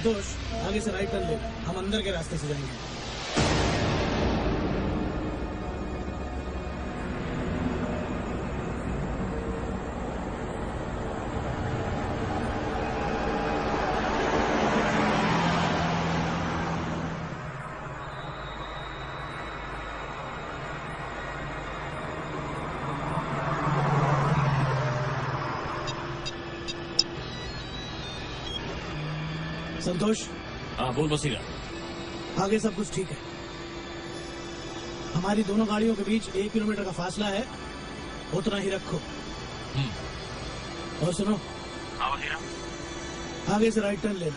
संतोष, आगे से right turn ले, हम अंदर के रास्ते से जाएंगे। संतोष। हाँ बोल बसीरा। आगे सब कुछ ठीक है। हमारी दोनों गाड़ियों के बीच 1 किलोमीटर का फासला है, उतना ही रखो। और सुनो। हाँ बसीरा। आगे से राइट टर्न लेना।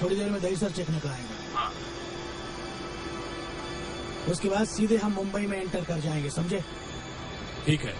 थोड़ी देर में दहीसर चेकने का आएगा। हाँ। उसके बाद सीधे हम मुंबई में एंटर कर जाएंगे, समझे? ठीक है।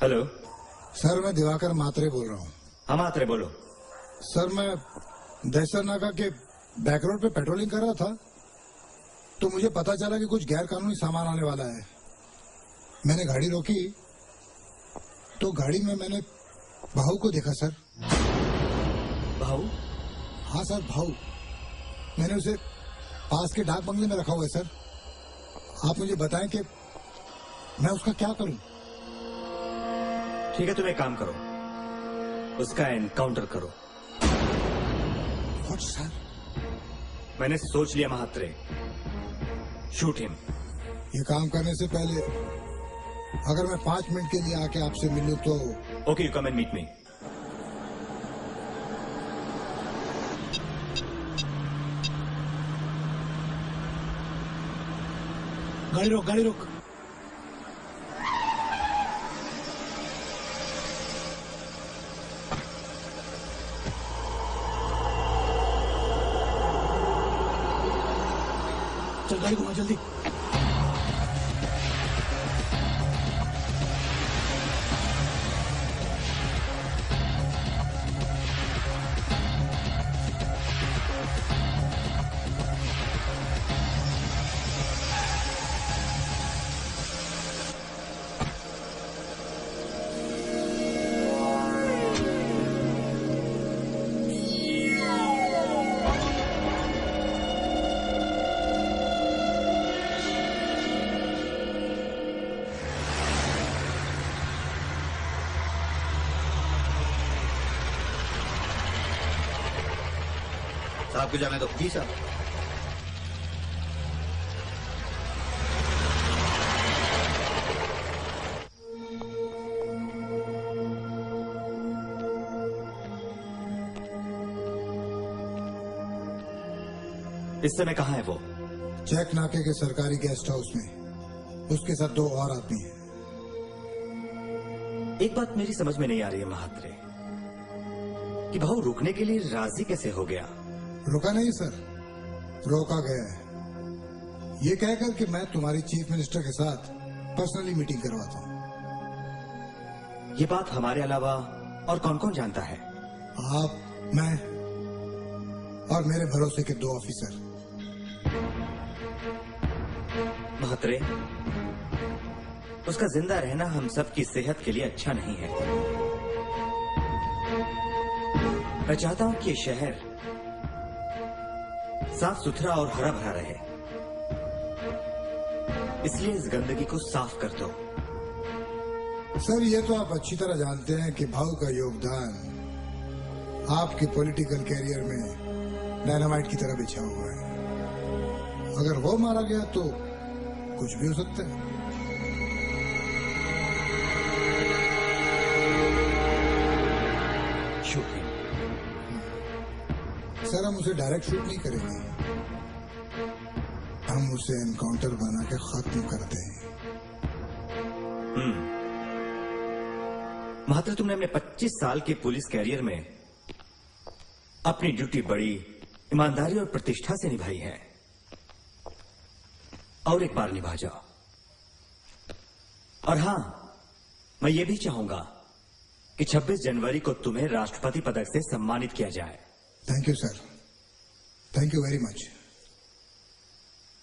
हेलो सर, मैं दिवाकर मात्रे बोल रहा हूँ। हाँ मात्रे बोलो। सर, मैं दहसर नाका के बैक रोड पे पेट्रोलिंग कर रहा था तो मुझे पता चला कि कुछ गैर कानूनी सामान आने वाला है। मैंने गाड़ी रोकी तो गाड़ी में मैंने भाऊ को देखा सर। भाऊ? हाँ सर, भाऊ। मैंने उसे पास के डाक बंगले में रखा हुआ है सर। आप मुझे बताएं कि मैं उसका क्या करूं? ठीक है, तुम एक काम करो, उसका एनकाउंटर करो। What sir? मैंने सोच लिया महात्रे, शूट हिम। ये काम करने से पहले अगर मैं 5 मिनट के लिए आके आपसे मिलूं तो? Okay, you come and meet me. गाड़ी रोक, गाड़ी रोक। चल गाड़ी घुमा जल्दी। साहब को जाने दो। जी साहब। इस समय कहाँ है वो? चेक नाके के सरकारी गेस्ट हाउस में। उसके साथ 2 और आदमी हैं। एक बात मेरी समझ में नहीं आ रही है महात्रे, कि भाऊ रुकने के लिए राजी कैसे हो गया? रुका नहीं सर, रोका गया है। ये कहकर कि मैं तुम्हारी चीफ मिनिस्टर के साथ पर्सनली मीटिंग करवाता हूँ। ये बात हमारे अलावा और कौन कौन जानता है? आप, मैं और मेरे भरोसे के 2 ऑफिसर। महात्रे, उसका जिंदा रहना हम सब की सेहत के लिए अच्छा नहीं है। मैं चाहता हूं कि ये शहर साफ सुथरा और हरा भरा रहे। इसलिए इस गंदगी को साफ कर दो। सर, ये तो आप अच्छी तरह जानते हैं कि भाऊ का योगदान आपके पॉलिटिकल कैरियर में डायनामाइट की तरह बिछा हुआ है। अगर वो मारा गया तो कुछ भी हो सकता है। शूटिंग। सर, हम उसे डायरेक्ट शूट नहीं करेंगे, हम उसे एनकाउंटर बना के खत्म करते हैं। महात्रे, तुमने अपने 25 साल के पुलिस कैरियर में अपनी ड्यूटी बड़ी ईमानदारी और प्रतिष्ठा से निभाई है, और एक बार निभा जाओ। और हां, मैं ये भी चाहूंगा कि 26 जनवरी को तुम्हें राष्ट्रपति पदक से सम्मानित किया जाए। Thank you sir, thank you very much.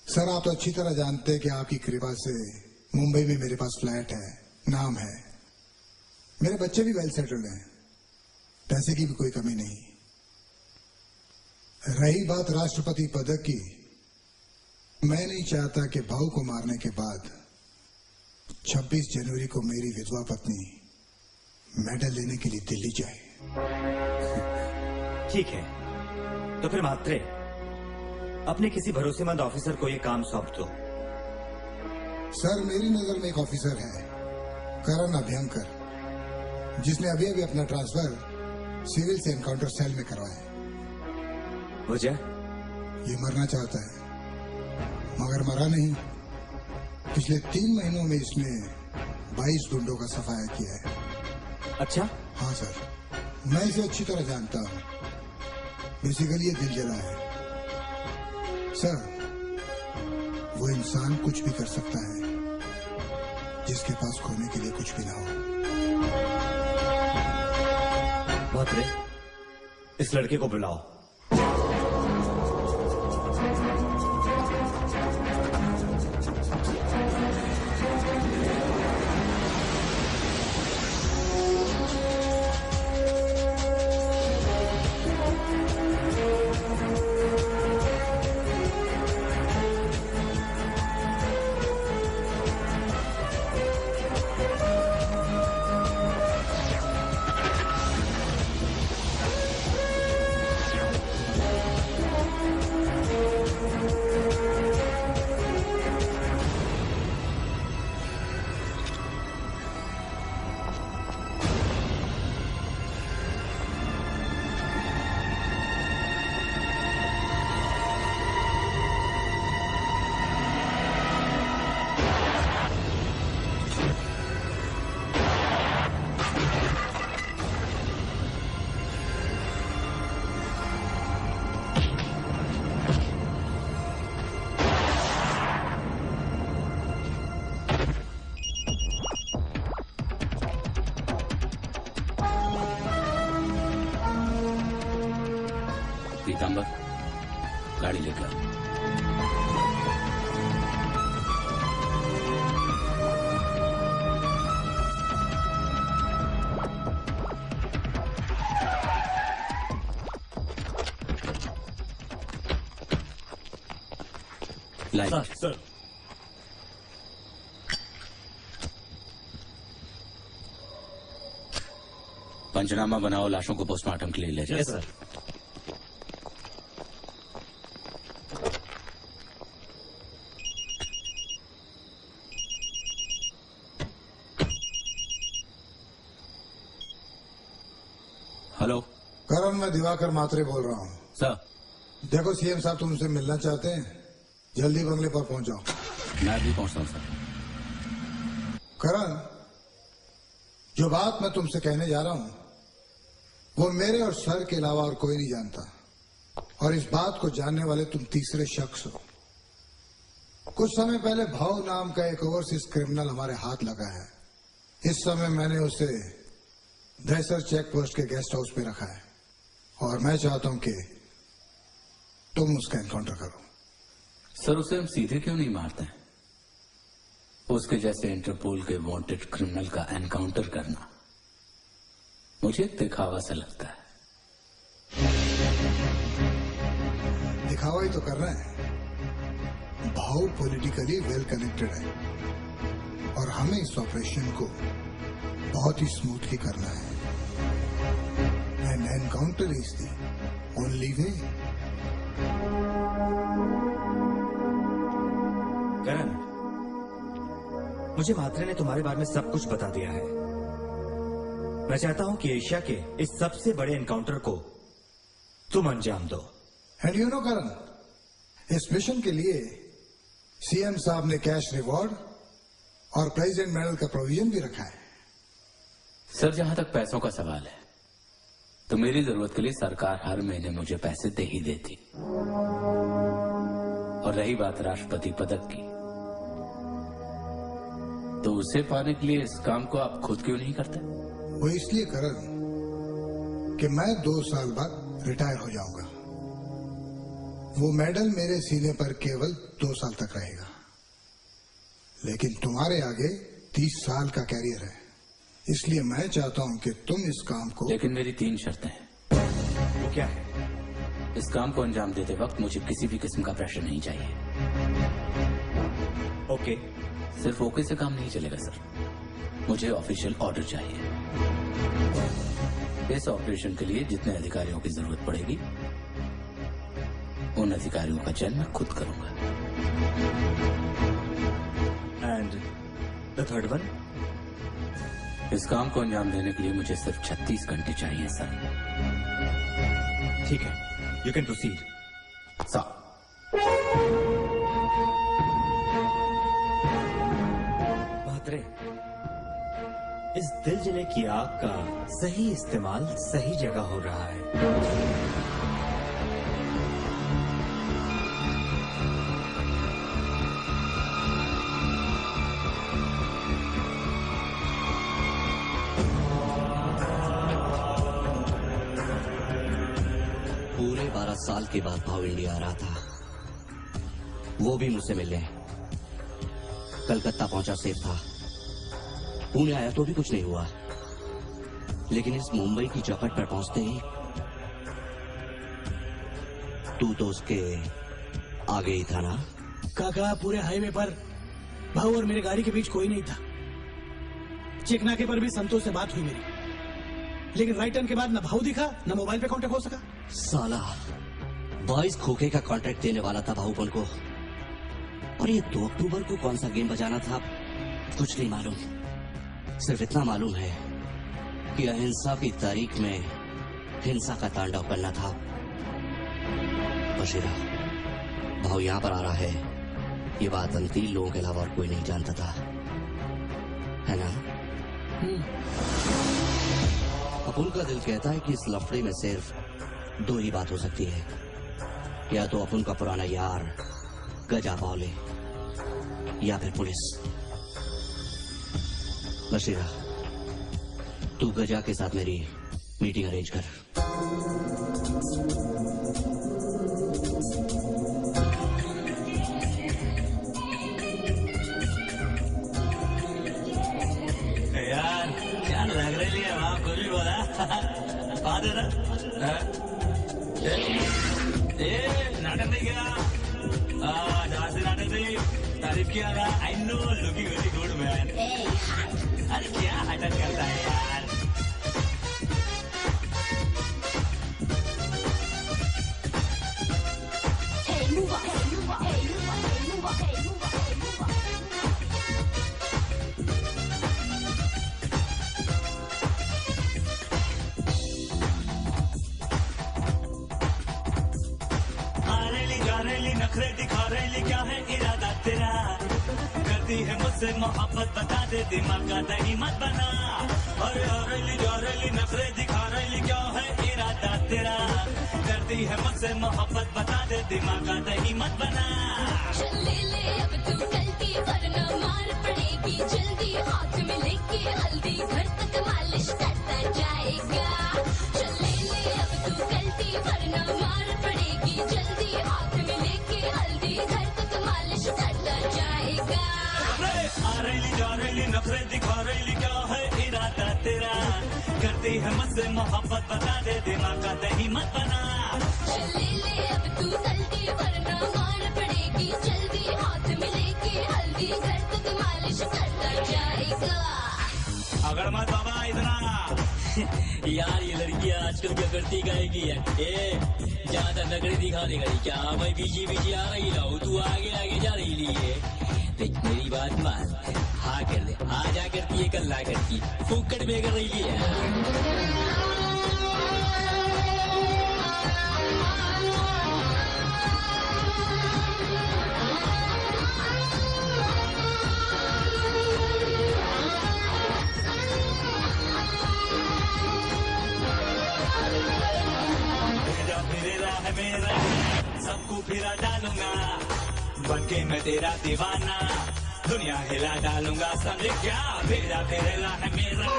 Sir, आप तो अच्छी तरह जानते हैं कि आपकी कृपा से मुंबई में मेरे पास फ्लैट है, नाम है, मेरे बच्चे भी वेल सेटल्ड हैं, पैसे की भी कोई कमी नहीं। रही बात राष्ट्रपति पदक की, मैं नहीं चाहता कि भाऊ को मारने के बाद 26 जनवरी को मेरी विधवा पत्नी मेडल लेने के लिए दिल्ली जाए। ठीक है, तो फिर महात्रे, अपने किसी भरोसेमंद ऑफिसर को यह काम सौंप दो। सर, मेरी नजर में एक ऑफिसर है, करण अभ्यंकर, जिसने अभी अभी अपना ट्रांसफर सिविल से एनकाउंटर सेल में करवाया। वजह? ये मरना चाहता है, मगर मरा नहीं। पिछले 3 महीनों में इसने 22 गुंडों का सफाया किया है। अच्छा? हाँ सर, मैं इसे अच्छी तरह जानता हूँ। बेसिकली ये दिल जला है। सर, वो इंसान कुछ भी कर सकता है जिसके पास खोने के लिए कुछ भी ना हो। महात्रे, इस लड़के को बुलाओ। पीतांबर, गाड़ी लेकर। लाइन। सर, पंचनामा बनाओ, लाशों को पोस्टमार्टम के लिए ले जाओ। Yes sir. हेलो करण, मैं दिवाकर मात्रे बोल रहा हूँ। सर। देखो सीएम साहब तुमसे मिलना चाहते हैं, जल्दी बंगले पर पहुंच जाओ। मैं भी पहुंचता हूं सर। करण, जो बात मैं तुमसे कहने जा रहा हूं वो मेरे और सर के अलावा और कोई नहीं जानता, और इस बात को जानने वाले तुम तीसरे शख्स हो। कुछ समय पहले भाव नाम का एक ओवरसीज क्रिमिनल हमारे हाथ लगा है। इस समय मैंने उसे दहसर चेक पोस्ट के गेस्ट हाउस पे रखा है, और मैं चाहता हूं कि तुम उसका एनकाउंटर करो। सर, उसे हम सीधे क्यों नहीं मारते हैं? उसके जैसे इंटरपोल के वांटेड क्रिमिनल का एनकाउंटर करना मुझे दिखावा सा लगता है। दिखावा ही तो कर रहे हैं, भाव पॉलिटिकली वेल कनेक्टेड है और हमें इस ऑपरेशन को बहुत ही स्मूथली करना है। And encounter is the only way. Karan, मुझे म्हात्रे ने तुम्हारे बारे में सब कुछ बता दिया है। मैं चाहता हूं कि एशिया के इस सबसे बड़े एनकाउंटर को तुम अंजाम दो। एंड यू नो करण, इस मिशन के लिए सीएम साहब ने कैश रिवॉर्ड और प्रेसिडेंट मेडल का प्रोविजन भी रखा है। सर, जहां तक पैसों का सवाल है तो मेरी जरूरत के लिए सरकार हर महीने मुझे पैसे दे ही देती। और रही बात राष्ट्रपति पदक की, तो उसे पाने के लिए इस काम को आप खुद क्यों नहीं करते? वो इसलिए करण कि मैं 2 साल बाद रिटायर हो जाऊंगा। वो मेडल मेरे सीने पर केवल 2 साल तक रहेगा, लेकिन तुम्हारे आगे 30 साल का कैरियर है। इसलिए मैं चाहता हूं कि तुम इस काम को। लेकिन मेरी 3 शर्तें हैं। वो क्या है? इस काम को अंजाम देते वक्त मुझे किसी भी किस्म का प्रेशर नहीं चाहिए। ओके। सिर्फ ओके से काम नहीं चलेगा सर, मुझे ऑफिशियल ऑर्डर चाहिए। इस ऑपरेशन के लिए जितने अधिकारियों की जरूरत पड़ेगी उन अधिकारियों का चयन मैं खुद करूंगा। And the third one? इस काम को अंजाम देने के लिए मुझे सिर्फ 36 घंटे चाहिए सर। ठीक है, you can proceed. Sir, Mhatre, इस दिल जले की आग का सही इस्तेमाल सही जगह हो रहा है। पूरे 12 साल के बाद भाव इंडिया आ रहा था, वो भी मुझसे मिलने। कलकत्ता पहुंचा सेफ था, पुणे आया तो भी कुछ नहीं हुआ, लेकिन इस मुंबई की चौखट पर पहुंचते ही तू तो उसके आगे ही था ना? काका, पूरे हाईवे पर भाऊ और मेरे गाड़ी के बीच कोई नहीं था। चिकनाके पर भी संतोष से बात हुई मेरी, लेकिन राइट टर्न के बाद न भाऊ दिखा न मोबाइल पे कांटेक्ट हो सका। साला 22 खोखे का कॉन्ट्रैक्ट देने वाला था भाऊपन को, और ये 2 अक्टूबर को कौन सा गेम बजाना था कुछ नहीं मालूम। सिर्फ इतना मालूम है कि अहिंसा की तारीख में हिंसा का तांडव करना था। बशीरा, भाऊ यहाँ पर आ रहा है, ये बात हम 3 लोगों के अलावा और कोई नहीं जानता था, है ना? अब उनका दिल कहता है कि इस लफड़े में सिर्फ 2 ही बात हो सकती है, या तो अपन का पुराना यार गजा बौले, या फिर पुलिस। बशीरा, तू गजा के साथ मेरी मीटिंग अरेंज कर। यार क्या लग रही है वहां, कुछ भी बोला बात है ना? नाटक नहीं किया, जहां से नाटक नहीं तारीफ किया ना। I know looking very good man. अरे क्या हटन करता है यार। नखरे दिखा रही, क्या है इरादा तेरा? करती है मुझसे मोहब्बत, बता दे दिमाग का दही मत बना। अरे अरेली नखरे दिखा रही, क्या है इरादा तेरा? करती है मुझसे मोहब्बत, बता दे दिमाग का दही मत बना। ले ले अब तू गलती, वरना मार पड़ेगी जल्दी। हाथ में लेके हल्दी, घर तक मालिश करता जाएगा। ले ले अब तू गलती, वरना मार पड़ेगी जल्दी। हाथ में लेके हल्दी, घर तक मालिश करता जाएगा। रही जा रही नफरत दिखा रही क्या है इरादा तेरा करती है मुझसे मोहब्बत बता दे दिमाग का दही मत बना चले ले अब तू जल्दी वरना मार पड़ेगी जल्दी हाथ में लेके हल्दी घर तक मालिश करता जाएगा अगर मत बाबा इतना यार ये लड़कियां आजकल क्या करती गाएगी है ए ज्यादा नखरे दिखाने का क्या मैं पीछे पीछे आ रही लाऊं तू आगे आगे जा रही लिए देख मेरी बात मान हाँ कर दे आ जा करती है कल ना करती फूकट में कर रही है सबको फिरा डालूंगा बनके मैं तेरा दीवाना दुनिया हिला डालूंगा समझे क्या मेरा फिरेला है मेरा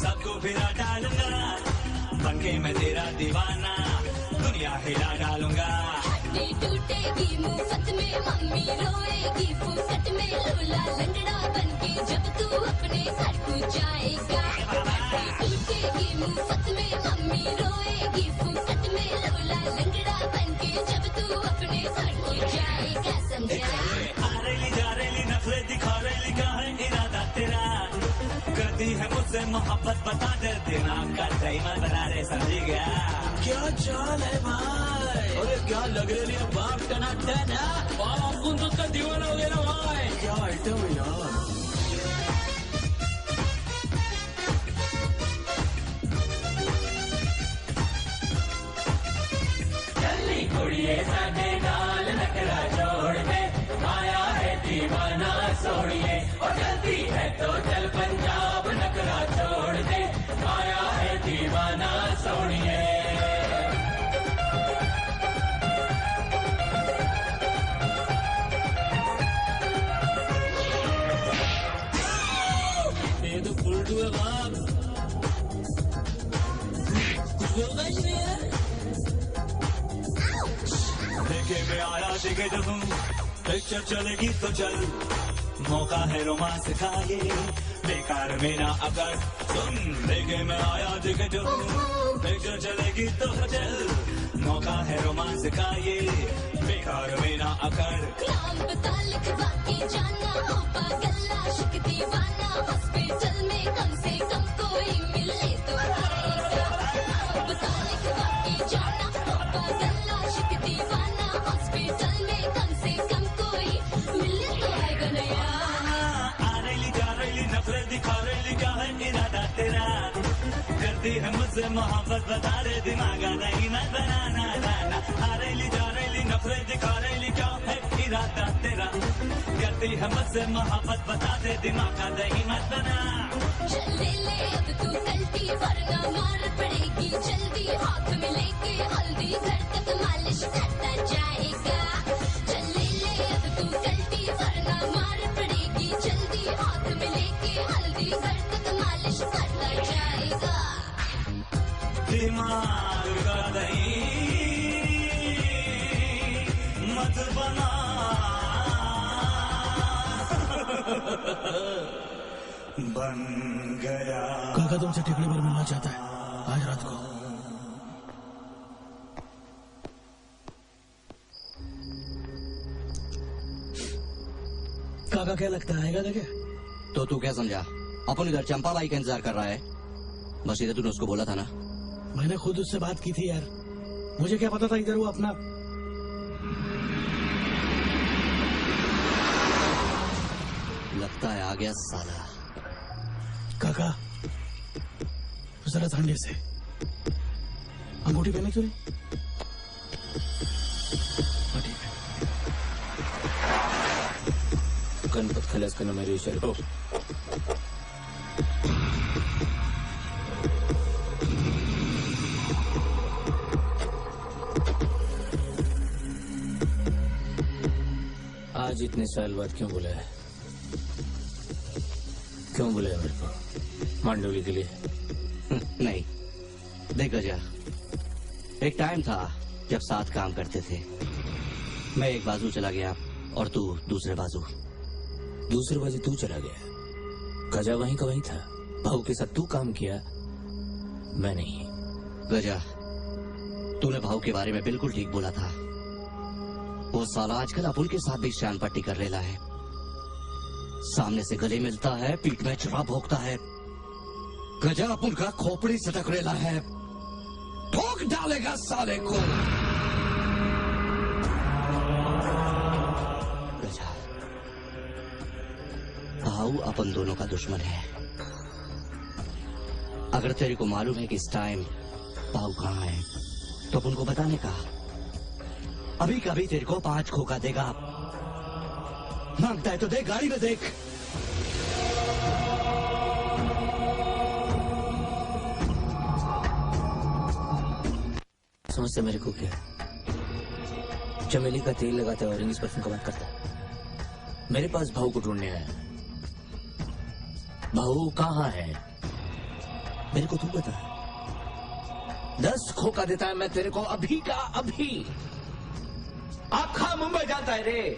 सबको फिरा डालूंगा बनके मैं तेरा दीवाना दुनिया हिला डालूंगा हड्डी टूटेगी मुफ्त में मम्मी रोएगी फुफट में लोला लंगड़ा बनके जब तू अपने घर को जाएगा हड्डी टूटेगी मुफ्त में मम्मी रोएगी फुफट में लोला लंगड़ा बनके जब तू अपने घर को जाएगा समझा आ रही जा रही नफरत दिखा रही क्या है इरादा तेरा करती है मुझसे मोहब्बत बता दे दिमाग का टाइमर बना रहे समझ गया क्या चाल है भाई अरे क्या लग रही है बाप टनाटन है बाप कौन तो उसका दीवाना हो गया ना भाई क्या आइटम है यार कुड़िए साडे नाल नखरा छोड़ दे आया है दीवाना सोड़िए और जल्दी है तो चल पंजाब नखरा छोड़ दे आया है दीवाना सोड़िए ये तो फुलटू है बाप कुछ बोलता ही नहीं है देखे मैं आया देखे जो तुम पिक्चर चलेगी तो चल मौका है रोमांस का ये बेकार में ना अगर सुन देखे मैं आया देखे जो पिक्चर चलेगी तो चल मौका है रोमांस का ये बेकार में ना अगर नाम बता लिखवा के जाना हो पागल आशिक दीवाना हॉस्पिटल में कम से कम कोई मिले तो आएगा नाम बता लिखवा के जाना हो पागल आशिक दीवाना हॉस्पिटल में कम से कम कोई मिले तो आएगा नया आ रही जा रही नफरत दिखा रही क्या है इरादा तेरा करती है मुझसे मोहब्बत बता दे दिमाग नहीं मत बनाना दाना आ रही जा रही नफरत दिखा रही क्या है इरादा तेरा करती है मुझसे मोहब्बत बता दे दिमाग नहीं मत बना चले ले अब तू कल्टी वरना मार पड़ेगी जल्दी हाथ में लेके हल्दी घर तक मालिश करता जाएगा चले ले अब तू कल्टी वरना मार पड़ेगी जल्दी हाथ में लेके हल्दी घर तक मालिश करता जाएगा दिमाग का दही मत बना बन गया काका तुमसे टिकड़ी पर मिलना चाहता है आज रात को काका क्या लगता है आएगा ना क्या तो तू क्या समझा अपन इधर चंपा बाई का इंतजार कर रहा है बस इधर तूने उसको बोला था ना मैंने खुद उससे बात की थी यार मुझे क्या पता था इधर वो अपना लगता है आ गया साला काका जरा ठंडे से अंगूठी पहने क्यों नहीं हाँ, ठीक है गणपत खलास करना मेरे इशारे को आज इतने साल बाद क्यों बुलाया क्यों बुलाया मेरे को मांडोली के लिए नहीं देख गजा एक टाइम था जब साथ काम करते थे मैं एक बाजू चला गया और तू दूसरे बाजू दूसरे बजे तू चला गया, गजा वहीं का वहीं था। भाऊ के साथ तू काम किया, मैं नहीं। गजा, तूने भाऊ के बारे में बिल्कुल ठीक बोला था। वो साला आजकल अपुल के साथ भी शान पट्टी कर लेला है। सामने से गले मिलता है, पीठ में चुरा भोंकता है। गजा अपुल का खोपड़ी सटक रेला है, ठोक डालेगा साले को। गजा, भाऊ अपन दोनों का दुश्मन है। अगर तेरे को मालूम है कि इस टाइम भाऊ कहाँ है, तो अपन को बताने का। अभी कभी तेरे को 5 खोखा देगा। मांगता है तो देख, गाड़ी में देख। समझते मेरे को क्या? चमेली का तेल लगाता है और इंग्लिश परफ्यूम का बात करता है। मेरे पास भाऊ को ढूंढने आया। भाऊ कहाँ है मेरे को तू बता। 10 खोखा देता है मैं तेरे को अभी का अभी। आखा मुंबई जाता है रे।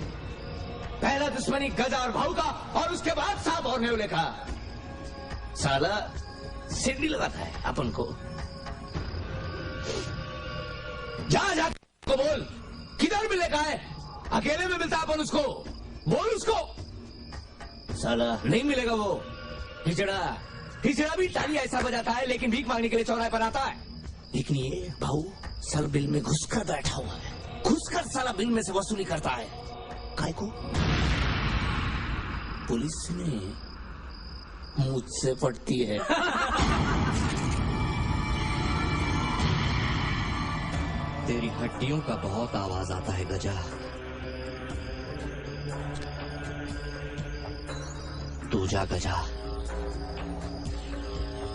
पहला दुश्मनी गजा और भाऊ का, और उसके बाद साहब और नेवले का। साला सिड्डी लगाता है अपन को। जा को बोल, किधर मिलेगा है? अकेले में मिलता अपन उसको, बोल उसको। साला नहीं मिलेगा वो। हिजड़ा भी ताली ऐसा बजाता है, लेकिन भीख मांगने के लिए चौराहे पर आता है। लेकिन ये भाऊ साला बिल में घुसकर बैठा हुआ है, घुसकर साला बिल में से वसूली करता है। काय को? पुलिस ने मुझसे पड़ती है। तेरी हड्डियों का बहुत आवाज आता है गजा। तू जा गजा।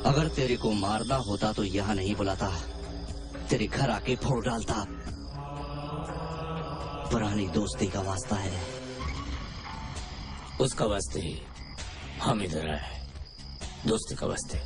अगर तेरे को मारना होता तो यहां नहीं बुलाता, तेरे घर आके फोड़ डालता। पुरानी दोस्ती का वास्ता है। उसका वास्ते ही हम इधर आए, दोस्ती का वास्ते।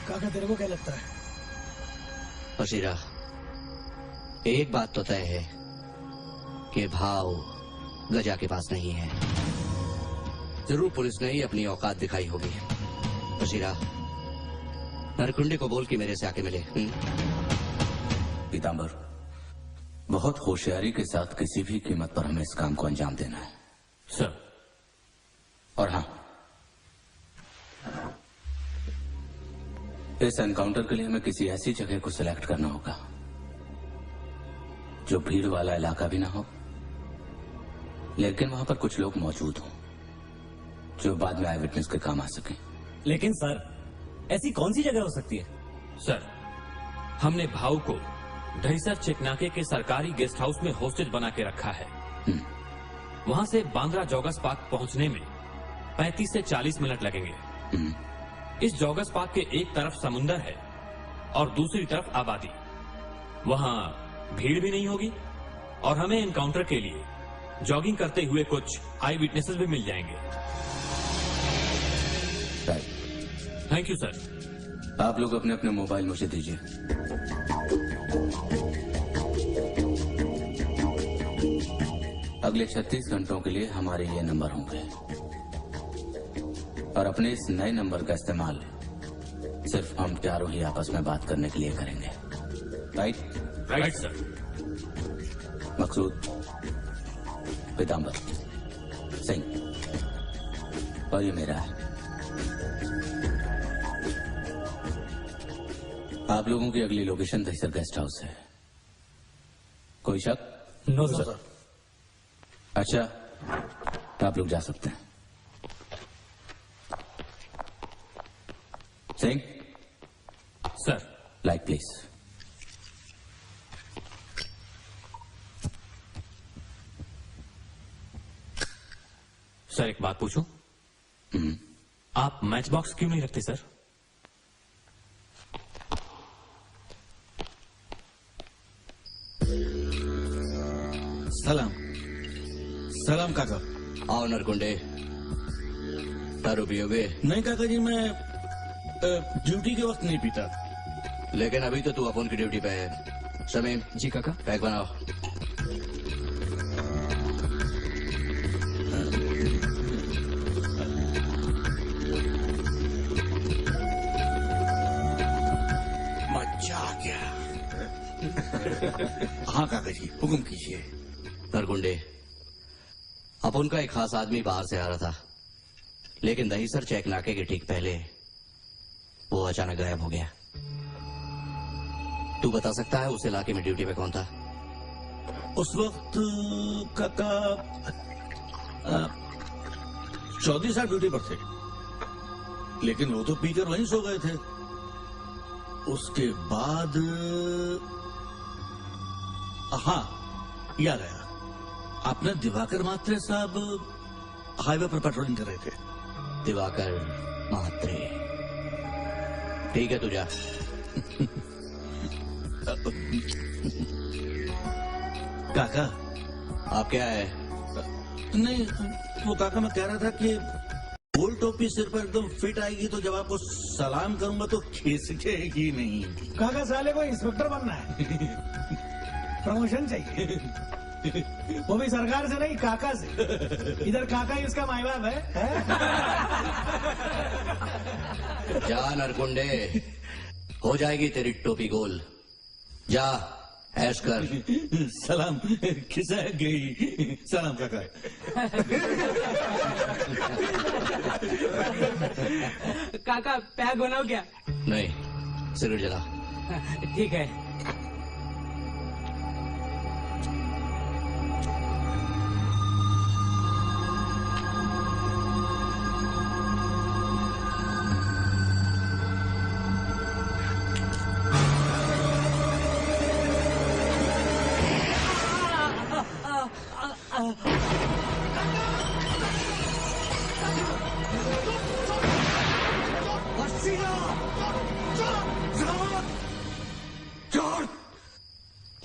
काका तेरे को क्या लगता है? बशीरा, एक बात तो तय है कि भाव गजा के पास नहीं है। जरूर पुलिस ने ही अपनी औकात दिखाई होगी। बशीरा, नरकुंडे को बोल कि मेरे से आके मिले। पीतांबर, बहुत होशियारी के साथ किसी भी कीमत पर हमें इस काम को अंजाम देना है सर। और हाँ, इस एनकाउंटर के लिए हमें किसी ऐसी जगह को सिलेक्ट करना होगा जो भीड़ वाला इलाका भी ना हो, लेकिन वहां पर कुछ लोग मौजूद हों जो बाद में आई विटनेस के काम आ सकें। लेकिन सर, ऐसी कौन सी जगह हो सकती है? सर, हमने भाऊ को दहीसर चिकनाके के सरकारी गेस्ट हाउस में होस्टेज बना के रखा है। वहां से बांद्रा जॉगर्स पार्क पहुंचने में 35 से 40 मिनट लगेंगे। इस जॉगर्स पार्क के एक तरफ समुंदर है और दूसरी तरफ आबादी। वहां भीड़ भी नहीं होगी और हमें एनकाउंटर के लिए जॉगिंग करते हुए कुछ आई विटनेसेस भी मिल जाएंगे। Thank you sir. आप लोग अपने अपने मोबाइल मुझे दीजिए। अगले 36 घंटों के लिए हमारे ये नंबर होंगे और अपने इस नए नंबर का इस्तेमाल सिर्फ हम चारों ही आपस में बात करने के लिए करेंगे। Right sir. मकसूद, पीतांबर, सिंह, और ये मेरा है। आप लोगों की अगली लोकेशन दहीसर गेस्ट हाउस है। कोई शक? No sir. अच्छा, तो आप लोग जा सकते हैं। Singh, sir. Light please. Sir, एक बात पूछूं? आप मैच बॉक्स क्यों नहीं रखते सर? सलाम। सलाम काका। आओ नरकुंडे, दारू पियोगे? नहीं काका जी, मैं ड्यूटी के वक्त नहीं पीता। लेकिन अभी तो तू अपन की ड्यूटी पे है। समीम जी काका। पैक बनाओ। मजा आ गया। हाँ काका जी, हुक्म कीजिए। नरकुंडे, अपन का एक खास आदमी बाहर से आ रहा था, लेकिन दहीसर चेक नाके के ठीक पहले वो अचानक गायब हो गया। तू बता सकता है उस इलाके में ड्यूटी पे कौन था? उस वक्त काका चौधरी साहब ड्यूटी पर थे, लेकिन वो तो पीकर वहीं सो गए थे। उसके बाद हाँ, याद आया, आपने दिवाकर महात्रे साहब हाईवे पर पेट्रोलिंग कर रहे थे। दिवाकर महात्रे, ठीक है, तू जा। काका आप क्या है? नहीं, वो काका मैं कह रहा था कि गोल टोपी सिर पर एकदम फिट आएगी तो जब आपको सलाम करूंगा तो खिसकेगी नहीं। काका साले को इंस्पेक्टर बनना है, प्रमोशन चाहिए, वो भी सरकार से नहीं, काका से। इधर काका ही उसका माई बाप है? जा नरकुंडे, हो जाएगी तेरी टोपी गोल। जा ऐश कर। सलाम खिसक गई। सलाम काका। काका पैक बनाओ क्या? नहीं, सिगरेट जला। ठीक है।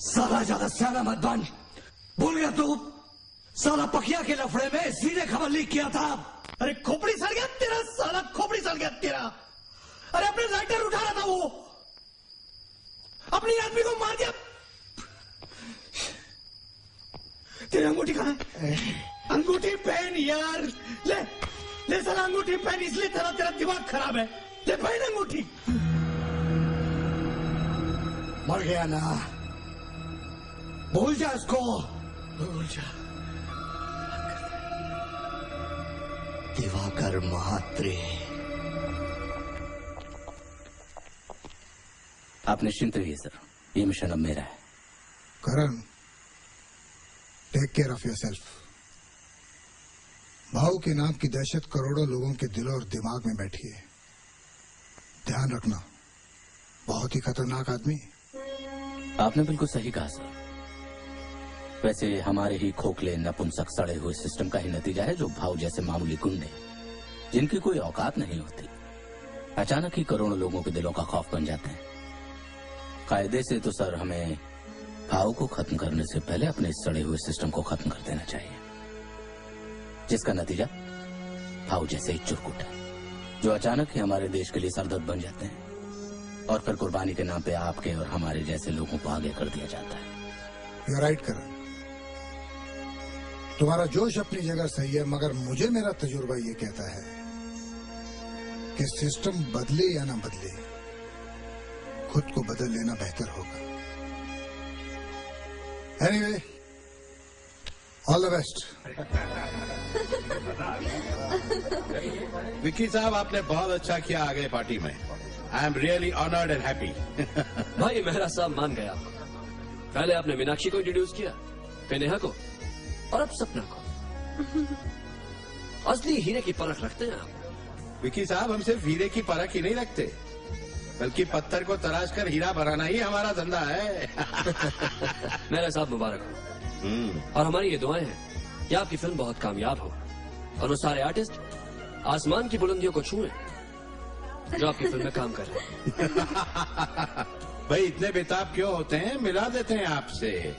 साला ज्यादा स्याना मत बन। भूल गया तू? साला पकिया के लफड़े में सीधे खबर लीक किया था। अरे खोपड़ी सड़ गया तेरा, साला खोपड़ी सड़ गया तेरा। अरे अपने लाइटर उठा रहा था वो, अपनी आदमी को मार दिया। तेरी अंगूठी कहाँ है? अंगूठी पहन यार, ले ले साला अंगूठी पहन, इसलिए तेरा दिमाग खराब है। ले पहन अंगूठी। मर गया ना, भूल जा इसको। भूल जा। दिवाकर महात्रे। आप निश्चिंत रहिए सर, ये मिशन अब मेरा है। करण, टेक केयर ऑफ योरसेल्फ। भाव के नाम की दहशत करोड़ों लोगों के दिलों और दिमाग में बैठी है। ध्यान रखना, बहुत ही खतरनाक आदमी। आपने बिल्कुल सही कहा सर। वैसे हमारे ही खोखले नपुंसक सड़े हुए सिस्टम का ही नतीजा है जो भाव जैसे मामूली गुंडे, जिनकी कोई औकात नहीं होती, अचानक ही करोड़ों लोगों के दिलों का खौफ बन जाते हैं। कायदे से तो सर हमें भाव को खत्म करने से पहले अपने इस सड़े हुए सिस्टम को खत्म कर देना चाहिए, जिसका नतीजा भाव जैसे ही चुरकुट है, जो अचानक ही हमारे देश के लिए सरदर्द बन जाते हैं और फिर कुर्बानी के नाम पे आपके और हमारे जैसे लोगों को आगे कर दिया जाता है। You're right, करण, तुम्हारा जोश अपनी जगह सही है, मगर मुझे मेरा तजुर्बा ये कहता है कि सिस्टम बदले या ना बदले, खुद को बदल लेना बेहतर होगा। Anyway, all the best. Vicky साहब, आपने बहुत अच्छा किया आ गए पार्टी में। I am really honoured and happy. भाई मेहरा साहब मान गया। पहले आपने मीनाक्षी को इंट्रोड्यूस किया, फिर नेहा को, और अब सपना को। असली हीरे की परख रखते हैं आप। विक्की साहब, हम सिर्फ हीरे की परख ही नहीं रखते, बल्कि पत्थर को तराश कर हीरा बनाना ही हमारा धंधा है। मेरा साहब मुबारक हो। और हमारी ये दुआएं हैं कि आपकी फिल्म बहुत कामयाब हो और वो सारे आर्टिस्ट आसमान की बुलंदियों को छुएं जो आपकी फिल्म में काम कर रहे हैं। भाई इतने बेताब क्यों होते हैं, मिला देते हैं आपसे।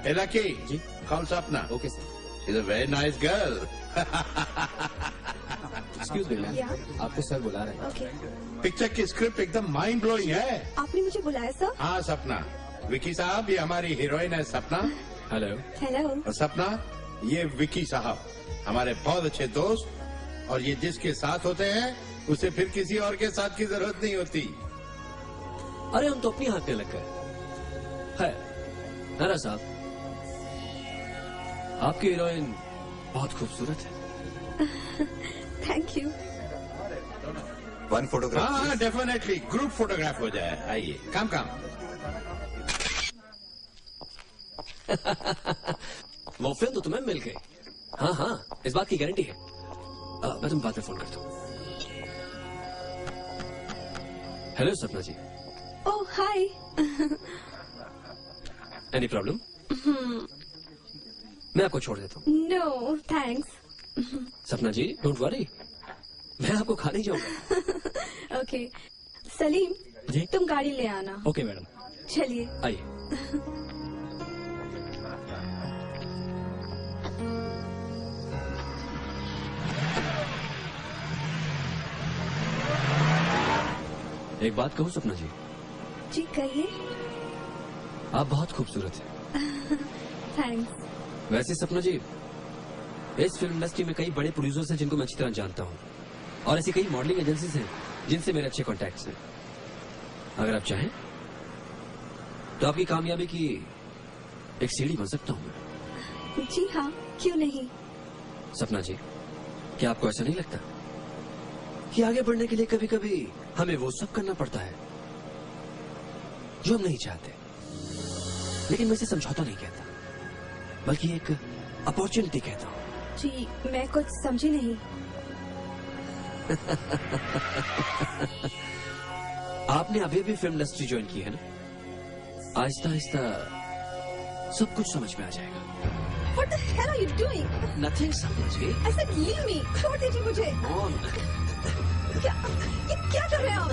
लकी जी, कौन सा अपना? Okay sir. Is a very nice girl. Excuse me ma'am, आपको सर बुला रहे हैं। ओके। पिक्चर की स्क्रिप्ट एकदम माइंड ब्लोइंग है। आपने मुझे बुलाया सर? हाँ सपना, विकी साहब ये हमारी हीरोइन है सपना। हेलो। हेलो। और सपना ये विकी साहब हमारे बहुत अच्छे दोस्त, और ये जिसके साथ होते हैं उसे फिर किसी और के साथ की जरूरत नहीं होती। अरे हम तो अपनी हाथ पे लग गए। है नारा साहब, आपकी हीरोइन बहुत खूबसूरत है। Thank you. One photograph. हाँ डेफिनेटली, ग्रुप फोटोग्राफ हो जाए। आइए काम काम। वो फिल्म तो तुम्हें मिल गई। हाँ हाँ, इस बात की गारंटी है। मैं तुम्हें बाद में फोन करता हूँ। हेलो सपना जी। ओह हाय। Any problem? मैं आपको छोड़ देता हूँ। No thanks. Sapna ji don't worry, मैं आपको खा नहीं जाऊंगा। ओके सलीम जी? तुम गाड़ी ले आना। Okay madam. चलिए आइए। एक बात कहूँ सपना जी? जी कहिए। आप बहुत खूबसूरत हैं। थैंक्स। वैसे सपना जी, इस फिल्म इंडस्ट्री में कई बड़े प्रोड्यूसर्स हैं जिनको मैं अच्छी तरह जानता हूँ, और ऐसी कई मॉडलिंग एजेंसीज हैं जिनसे मेरे अच्छे कॉन्टैक्ट्स हैं। अगर आप चाहें तो आपकी कामयाबी की एक सीढ़ी बन सकता हूँ मैं। जी हाँ, क्यों नहीं। सपना जी, क्या आपको ऐसा नहीं लगता कि आगे बढ़ने के लिए कभी कभी हमें वो सब करना पड़ता है जो हम नहीं चाहते? लेकिन मैं इसे समझौता नहीं कहता, बल्कि एक अपॉर्चुनिटी कहता हूँ। जी मैं कुछ समझी नहीं। आपने अभी भी फिल्म इंडस्ट्री ज्वाइन की है ना? आहिस्ता आहिस्ता सब कुछ समझ में आ जाएगा। What the hell are you doing? Nothing, सपना जी। I said leave me. छोड़ दीजिए मुझे। क्या ये क्या कर रहे हैं आप?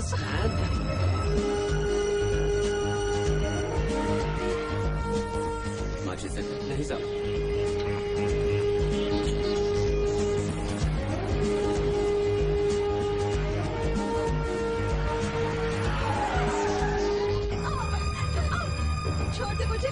माची से नहीं साहब। छोड़ दे मुझे।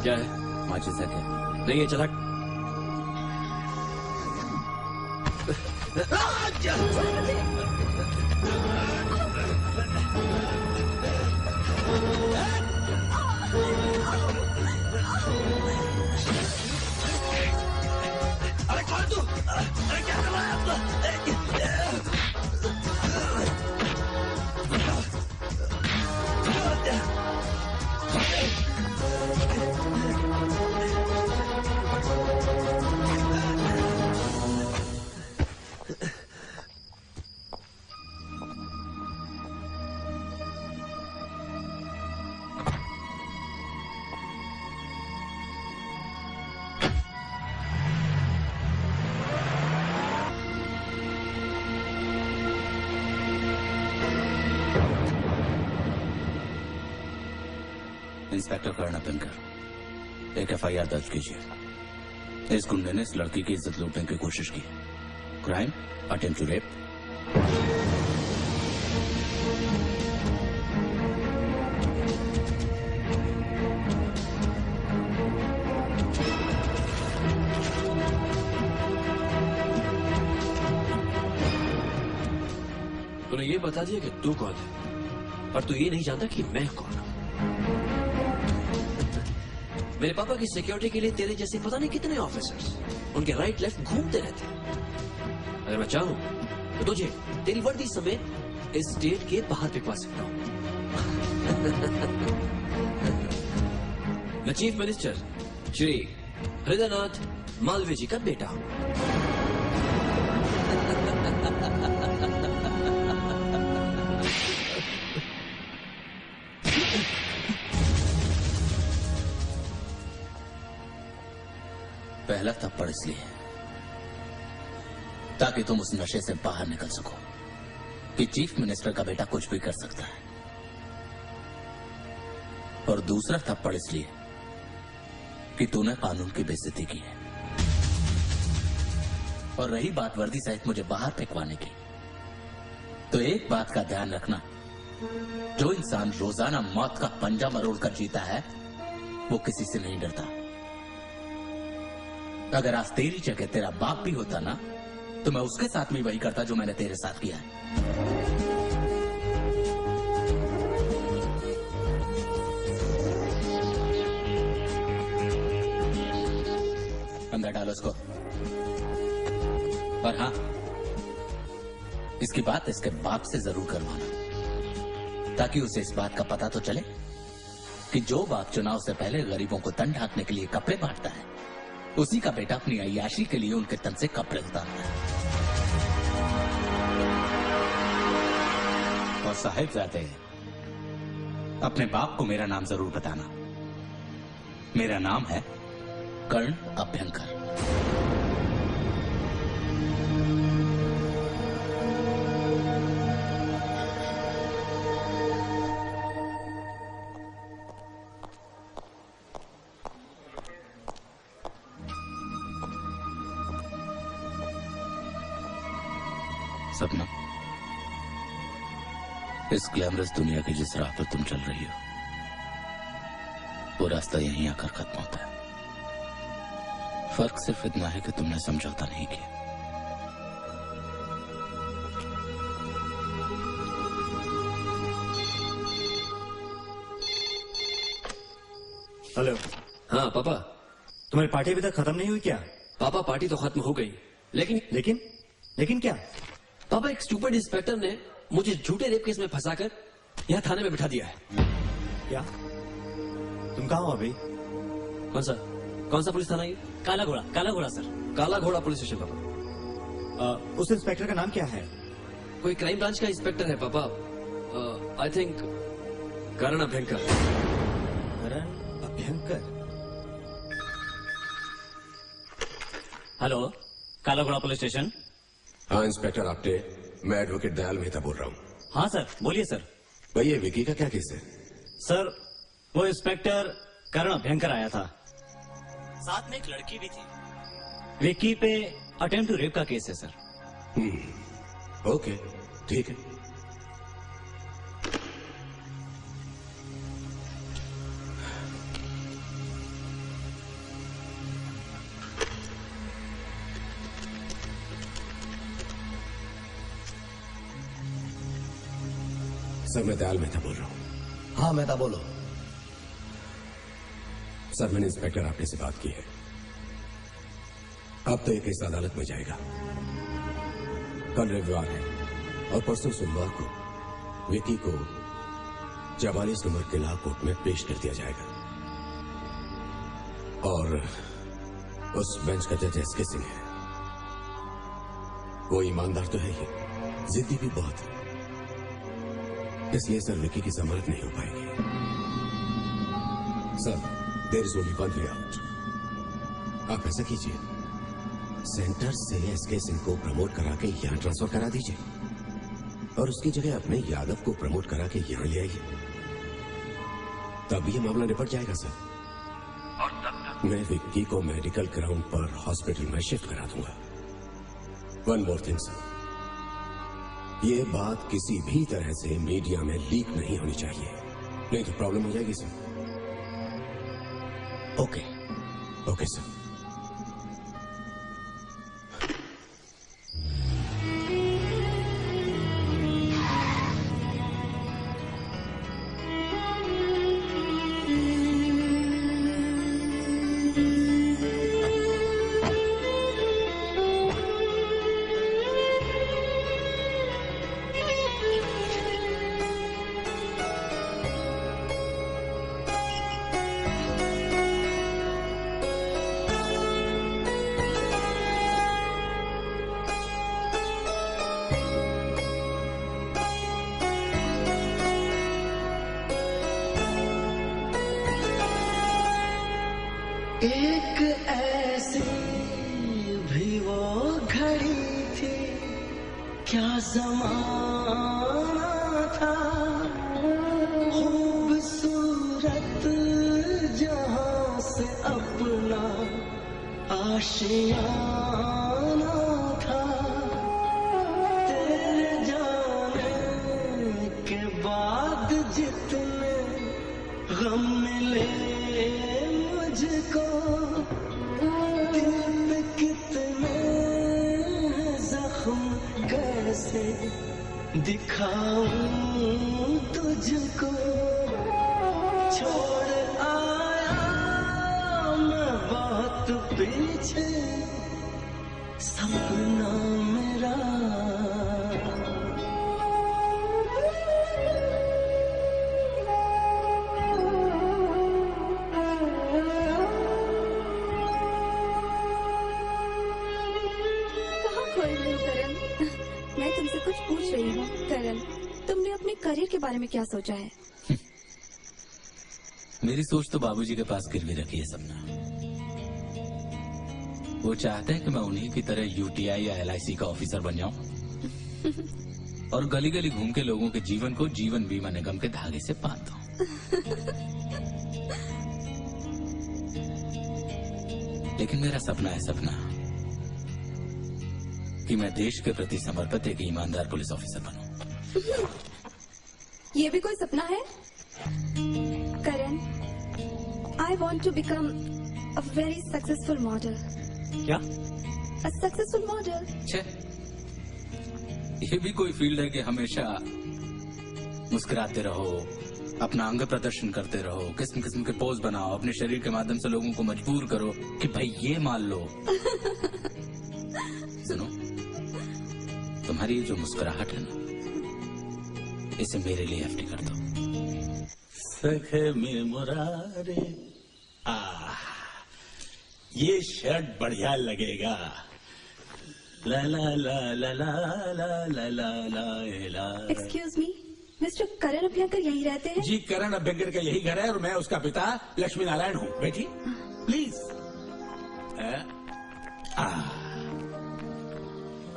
क्या है? माचिस है क्या? नहीं है, चला। अरे कौन तू? अरे क्या कर रहा है आपको? इंस्पेक्टर कर्ण पिंकर, एक एफआईआर दर्ज कीजिए। इस गुंडे ने इस लड़की की इज्जत लूटने की कोशिश की। Crime attempt to rape. तूने ये बता दिया कि तू कौन है, पर तू ये नहीं जानता कि मैं कौन हूं। मेरे पापा की सिक्योरिटी के लिए तेरे जैसे पता नहीं कितने ऑफिसर्स उनके राइट लेफ्ट घूमते रहते हैं। अगर मैं चाहूं तो तुझे तेरी वर्दी समेत इस स्टेट के बाहर भिजवा सकता हूं। मैं चीफ मिनिस्टर श्री हृदयनाथ मालवीय जी का बेटा हूं। पहला थप्पड़ इसलिए ताकि तुम उस नशे से बाहर निकल सको कि चीफ मिनिस्टर का बेटा कुछ भी कर सकता है, और दूसरा थप्पड़ इसलिए कि तूने कानून की बेइज्जती की है। और रही बात वर्दी सहित मुझे बाहर फेंकवाने की, तो एक बात का ध्यान रखना, जो इंसान रोजाना मौत का पंजा मरोड़ कर जीता है वो किसी से नहीं डरता। अगर आज तेरी जगह तेरा बाप भी होता ना, तो मैं उसके साथ भी वही करता जो मैंने तेरे साथ किया है। अंदर डालो इसको। और हाँ, इसकी बात इसके बाप से जरूर करवाना, ताकि उसे इस बात का पता तो चले कि जो बाप चुनाव से पहले गरीबों को तन ढांकने के लिए कपड़े बांटता है, उसी का बेटा अपनी अय्याशी के लिए उनके तन से कपड़े उतारता है। और साहिबजादे, अपने बाप को मेरा नाम जरूर बताना। मेरा नाम है कर्ण अभ्यंकर। सपना, इस ग्लैमरस दुनिया की जिस राह पर तुम चल रही हो, वो रास्ता यहीं आकर खत्म होता है। फर्क सिर्फ इतना है कि तुमने समझौता नहीं किया। हेलो। हाँ पापा। तुम्हारी पार्टी अभी तक खत्म नहीं हुई क्या? पापा पार्टी तो खत्म हो गई, लेकिन क्या? पापा, एक स्टूपिड इंस्पेक्टर ने मुझे झूठे रेप केस में फंसाकर यहाँ थाने में बिठा दिया है। क्या? तुम कहाँ हो अभी? कौन सा पुलिस थाना ये? काला घोड़ा सर। काला घोड़ा पुलिस स्टेशन पापा। उस इंस्पेक्टर का नाम क्या है? कोई क्राइम ब्रांच का इंस्पेक्टर है पापा। I think Karan Abhyankar. Karan Abhyankar? Hello, काला घोड़ा पुलिस स्टेशन। हाँ इंस्पेक्टर आपटे, मैं एडवोकेट दयाल मेहता बोल रहा हूँ। हाँ सर, बोलिए सर। भैया विकी का क्या केस है? सर, वो इंस्पेक्टर करण अभ्यंकर आया था, साथ में एक लड़की भी थी। विकी पे अटेम्प्ट टू रेप का केस है सर। ओके, ठीक है। सर मैं दयाल मेहता बोल रहा हूँ। हाँ मेहता बोलो। सर मैंने इंस्पेक्टर आपने से बात की है। अब तो ये केस अदालत में जाएगा। कल रविवार है और परसों सोमवार को विकी को 44 नंबर किला कोर्ट में पेश कर दिया जाएगा। और उस बेंच का जज एसके सिंह है। वो ईमानदार तो है ही, जिद्दी भी बहुत है। इसलिए सर विकी की जमानत नहीं हो पाएगी। Sir there is only one way out. आप ऐसा कीजिए, सेंटर से एसके सिंह को प्रमोट करा के यहां ट्रांसफर करा दीजिए और उसकी जगह अपने यादव को प्रमोट करा के यहां ले आइए। तब ये मामला निपट जाएगा सर। और तब तक मैं विक्की को मेडिकल ग्राउंड पर हॉस्पिटल में शिफ्ट करा दूंगा। वन मोर थिंग सर, ये बात किसी भी तरह से मीडिया में लीक नहीं होनी चाहिए, नहीं तो प्रॉब्लम हो जाएगी सर। Okay sir. एक ऐसी क्या ज़माना था, खूबसूरत जहां से अपना आशियाना था। तेरे जाने के बाद जितने गम मिले मुझको, दिल पे कितने जख्म कैसे दिखाऊं तुझको। छोड़ आया मैं बहुत पीछे सपना मेरा। कहाँ खोए हुए हो करण? मैं तुमसे कुछ पूछ रही हूँ। करण, तुमने अपने करियर के बारे में क्या सोचा है? मेरी सोच तो बाबूजी के पास गिरवी रखी है सपना। वो चाहते हैं कि मैं उन्हीं की तरह यूटीआई या एलआईसी का ऑफिसर बन जाऊं और गली गली घूम के लोगों के जीवन को जीवन बीमा निगम के धागे से बांध दूं। लेकिन मेरा सपना है सपना कि मैं देश के प्रति समर्पित एक ईमानदार पुलिस ऑफिसर बनूं। ये भी कोई सपना है? करण, I want to become a very successful model. क्या? A successful model. छे, ये भी कोई फील्ड है कि हमेशा मुस्कुराते रहो, अपना अंग प्रदर्शन करते रहो, किस्म किस्म के पोज बनाओ, अपने शरीर के माध्यम से लोगों को मजबूर करो कि भाई ये मान लो। सुनो, तुम्हारी ये जो मुस्कुराहट है ना, इसे मेरे लिए एफडी कर दो। सखे में मुरारे, ये शर्ट बढ़िया लगेगा। ला ला ला ला ला ला ला ला ला ला। Excuse me, मिस्टर करण अभ्यंकर यहीं रहते हैं? जी, करण अभ्यंकर का यही घर है और मैं उसका पिता लक्ष्मी नारायण हूँ। बैठी प्लीज।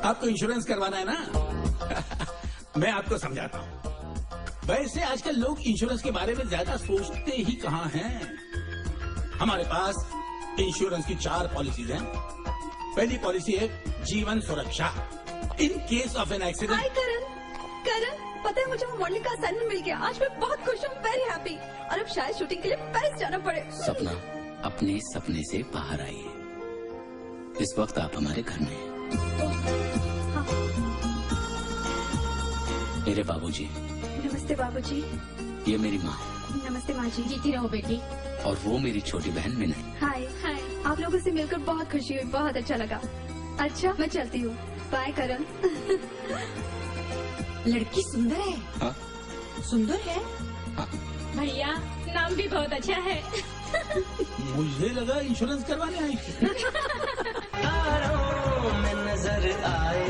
आपको इंश्योरेंस करवाना है ना? मैं आपको समझाता हूँ। वैसे आजकल लोग इंश्योरेंस के बारे में ज्यादा सोचते ही कहाँ हैं। हमारे पास इंश्योरेंस की 4 पॉलिसीज हैं। पहली पॉलिसी है Jeevan Suraksha, in case of an accident. Hi Karan, पता है मुझे वो मॉडलिंग का असाइनमेंट मिल गया। आज मैं बहुत खुश हूँ, वेरी हैप्पी। और अब शायद शूटिंग के लिए पेरिस जाना पड़े। सपना, अपने सपने से बाहर आइए। इस वक्त आप हमारे घर में हैं। मेरे बाबूजी। नमस्ते बाबूजी। ये मेरी माँ। नमस्ते माँ जी। जीती रहो बेटी। और वो मेरी छोटी बहन मिनल। हाय हाय, आप लोगों से मिलकर बहुत खुशी हुई, बहुत अच्छा लगा। अच्छा, मैं चलती हूँ। बाय करण। लड़की सुंदर है। हाँ? सुंदर है? हाँ। भैया, नाम भी बहुत अच्छा है। मुझे लगा इंश्योरेंस करवाने आई थी। तारों में नजर आए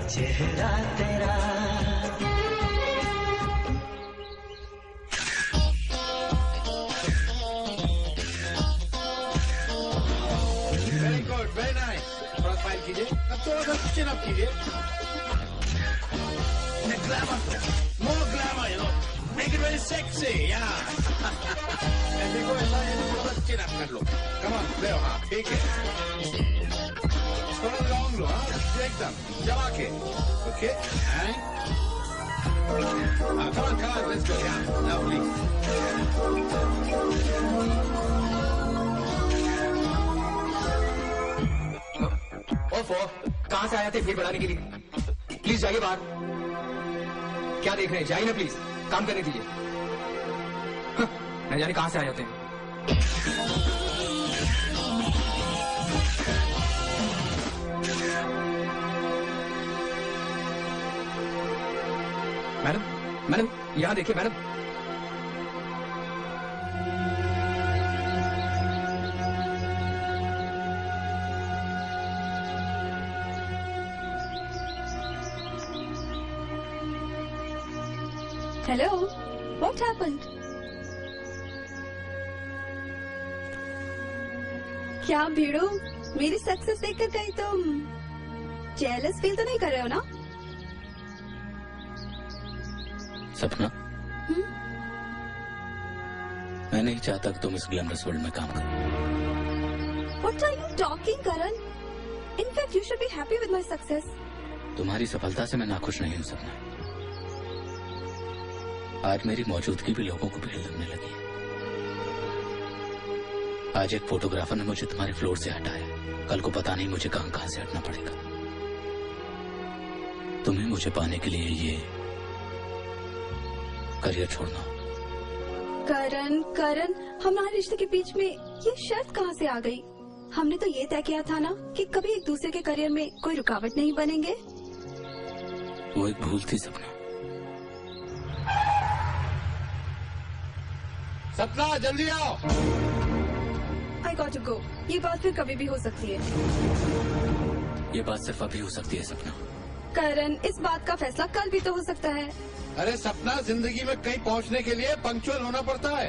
चेहरा तेरा, वेरी गुड, वेरी नाइस। थोड़ा स्माइल कीजिए, अब थोड़ा सा चिन अप कीजिए। Glamour, more glamour, you know, make it very sexy, या। देखो ऐसा है, थोड़ा सा चिन अप कर लो। कम ऑन, ले हाँ, ठीक है। थोड़ा लॉन्ग लो, हाँ, एकदम जमा के। Okay, come on, let's go, yeah, lovely. ओफो, कहाँ से आए थे भीड़ बढ़ाने के लिए? प्लीज जाइए बाहर। क्या देख रहे हैं? जाइए ना प्लीज, काम करने दीजिए। न जाने कहाँ से आ जाते हैं। मैडम, यहाँ देखिए मैडम। Hello, what happened? क्या भीड़ू, मेरी सक्सेस देखकर कहीं तुम जेलस फील तो नहीं कर रहे हो ना? सपना, मैं नहीं चाहता कि तुम इस ग्लैमरस वर्ल्ड में काम करो। What are you talking, Karan? In fact, you should be happy with my success. तुम्हारी सफलता से मैं नाखुश नहीं हूं सपना। आज मेरी मौजूदगी भी लोगों को भीड़ लगने लगी है। आज एक फोटोग्राफर ने मुझे तुम्हारे फ्लोर से हटाया, कल को पता नहीं मुझे कहां कहां से हटना पड़ेगा। तुम्हें मुझे पाने के लिए ये करियर छोड़ना हो। करण, हमारे रिश्ते के बीच में ये शर्त कहाँ से आ गई? हमने तो ये तय किया था ना कि कभी एक दूसरे के करियर में कोई रुकावट नहीं बनेंगे। वो एक भूल थी सपना। सपना जल्दी आओ। I got to go। ये बात फिर कभी भी हो सकती है। ये बात सिर्फ अभी हो सकती है सपना। करण, इस बात का फैसला कल भी तो हो सकता है। अरे सपना, जिंदगी में कहीं पहुंचने के लिए पंक्चुअल होना पड़ता है।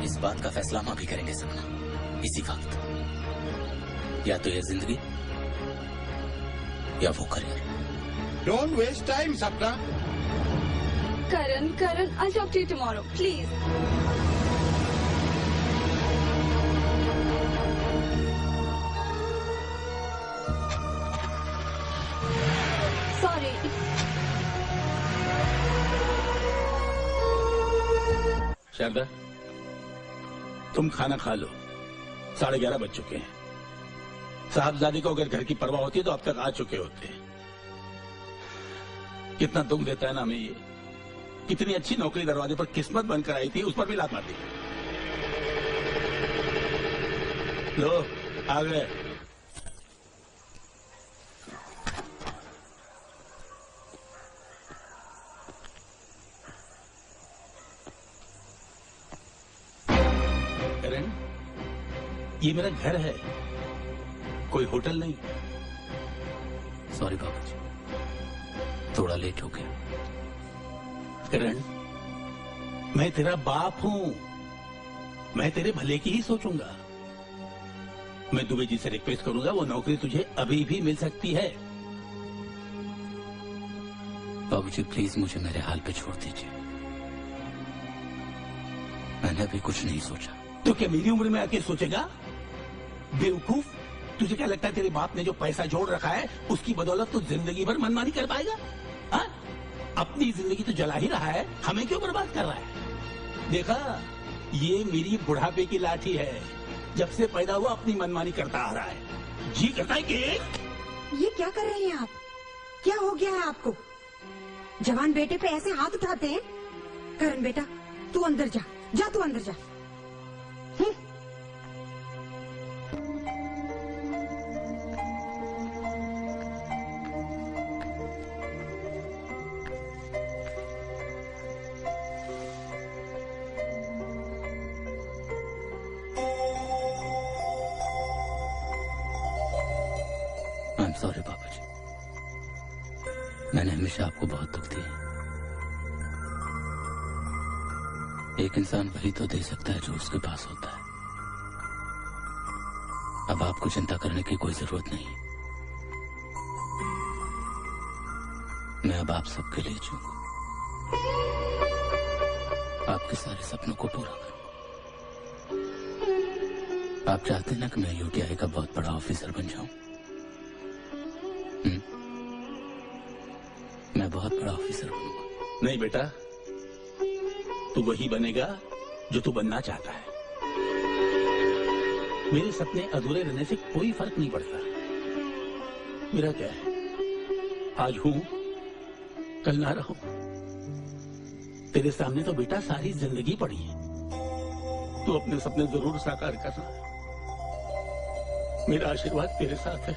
इस बात का फैसला हम अभी करेंगे सपना, इसी वक्त। या तो ये जिंदगी या वो career. Don't waste time Sapna. Karan, I'll talk to you tomorrow, please. Sorry. Sharda, तुम खाना खा लो। 11:30 बज चुके हैं। साहबजादे को अगर घर की परवाह होती तो अब तक आ चुके होते। कितना दुख देता है ना हमें ये। कितनी अच्छी नौकरी दरवाजे पर किस्मत बनकर आई थी, उस पर भी लात मार दी। लो आ गए। करण, ये मेरा घर है, कोई होटल नहीं। सॉरी बाबूजी, थोड़ा लेट हो गया। करण, मैं तेरा बाप हूं, मैं तेरे भले की ही सोचूंगा। मैं दुबे जी से रिक्वेस्ट करूंगा, वो नौकरी तुझे अभी भी मिल सकती है। बाबूजी प्लीज मुझे मेरे हाल पे छोड़ दीजिए। मैंने अभी कुछ नहीं सोचा। तो क्या मेरी उम्र में आके सोचेगा? बेवकूफ, तुझे क्या लगता है तेरे बाप ने जो पैसा जोड़ रखा है उसकी बदौलत तो जिंदगी भर मनमानी कर पाएगा? हा? अपनी जिंदगी तो जला ही रहा है, हमें क्यों बर्बाद कर रहा है? देखा, ये मेरी बुढ़ापे की लाठी है। जब से पैदा हुआ अपनी मनमानी करता आ रहा है। जी करता है कि ये क्या कर रहे हैं आप? क्या हो गया है आपको? जवान बेटे पे ऐसे हाथ उठाते हैं? करण बेटा, तू अंदर जा, तू अंदर जा। सॉरी बाबूजी, मैंने हमेशा आपको बहुत दुख दिया। एक इंसान वही तो दे सकता है जो उसके पास होता है। अब आपको चिंता करने की कोई जरूरत नहीं। मैं अब आप सबके लिए जीऊंगा, आपके सारे सपनों को पूरा करूंगा। आप चाहते हैं ना कि मैं यूटीआई का बहुत बड़ा ऑफिसर बन जाऊं? मैं बहुत बड़ा ऑफिसर बनूंगा। नहीं बेटा, तू वही बनेगा जो तू बनना चाहता है। मेरे सपने अधूरे रहने से कोई फर्क नहीं पड़ता। मेरा क्या है, आज हूं कल ना रहूं। तेरे सामने तो बेटा सारी जिंदगी पड़ी है। तू अपने सपने जरूर साकार करना। मेरा आशीर्वाद तेरे साथ है।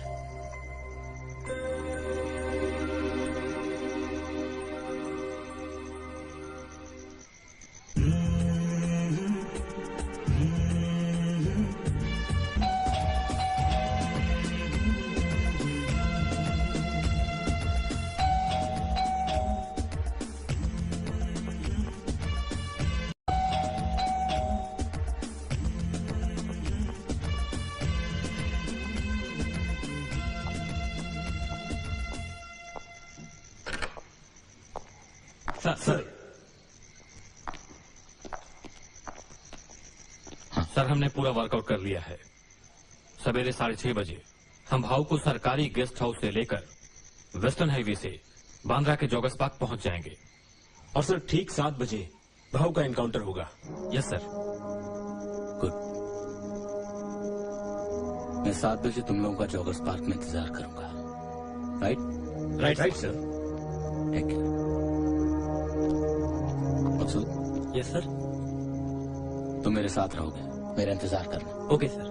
सर सर हमने पूरा वर्कआउट कर लिया है। सवेरे 6:30 बजे हम भाऊ को सरकारी गेस्ट हाउस से लेकर वेस्टर्न हाईवे से बांद्रा के जॉगर्स पार्क पहुंच जाएंगे। और सर ठीक 7 बजे भाऊ का एनकाउंटर होगा। Yes sir. गुड। मैं 7 बजे तुम लोगों का जॉगर्स पार्क में इंतजार करूंगा। Right sir. Take care. Yes sir. तुम मेरे साथ रहोगे, मेरा इंतजार करना। Okay sir.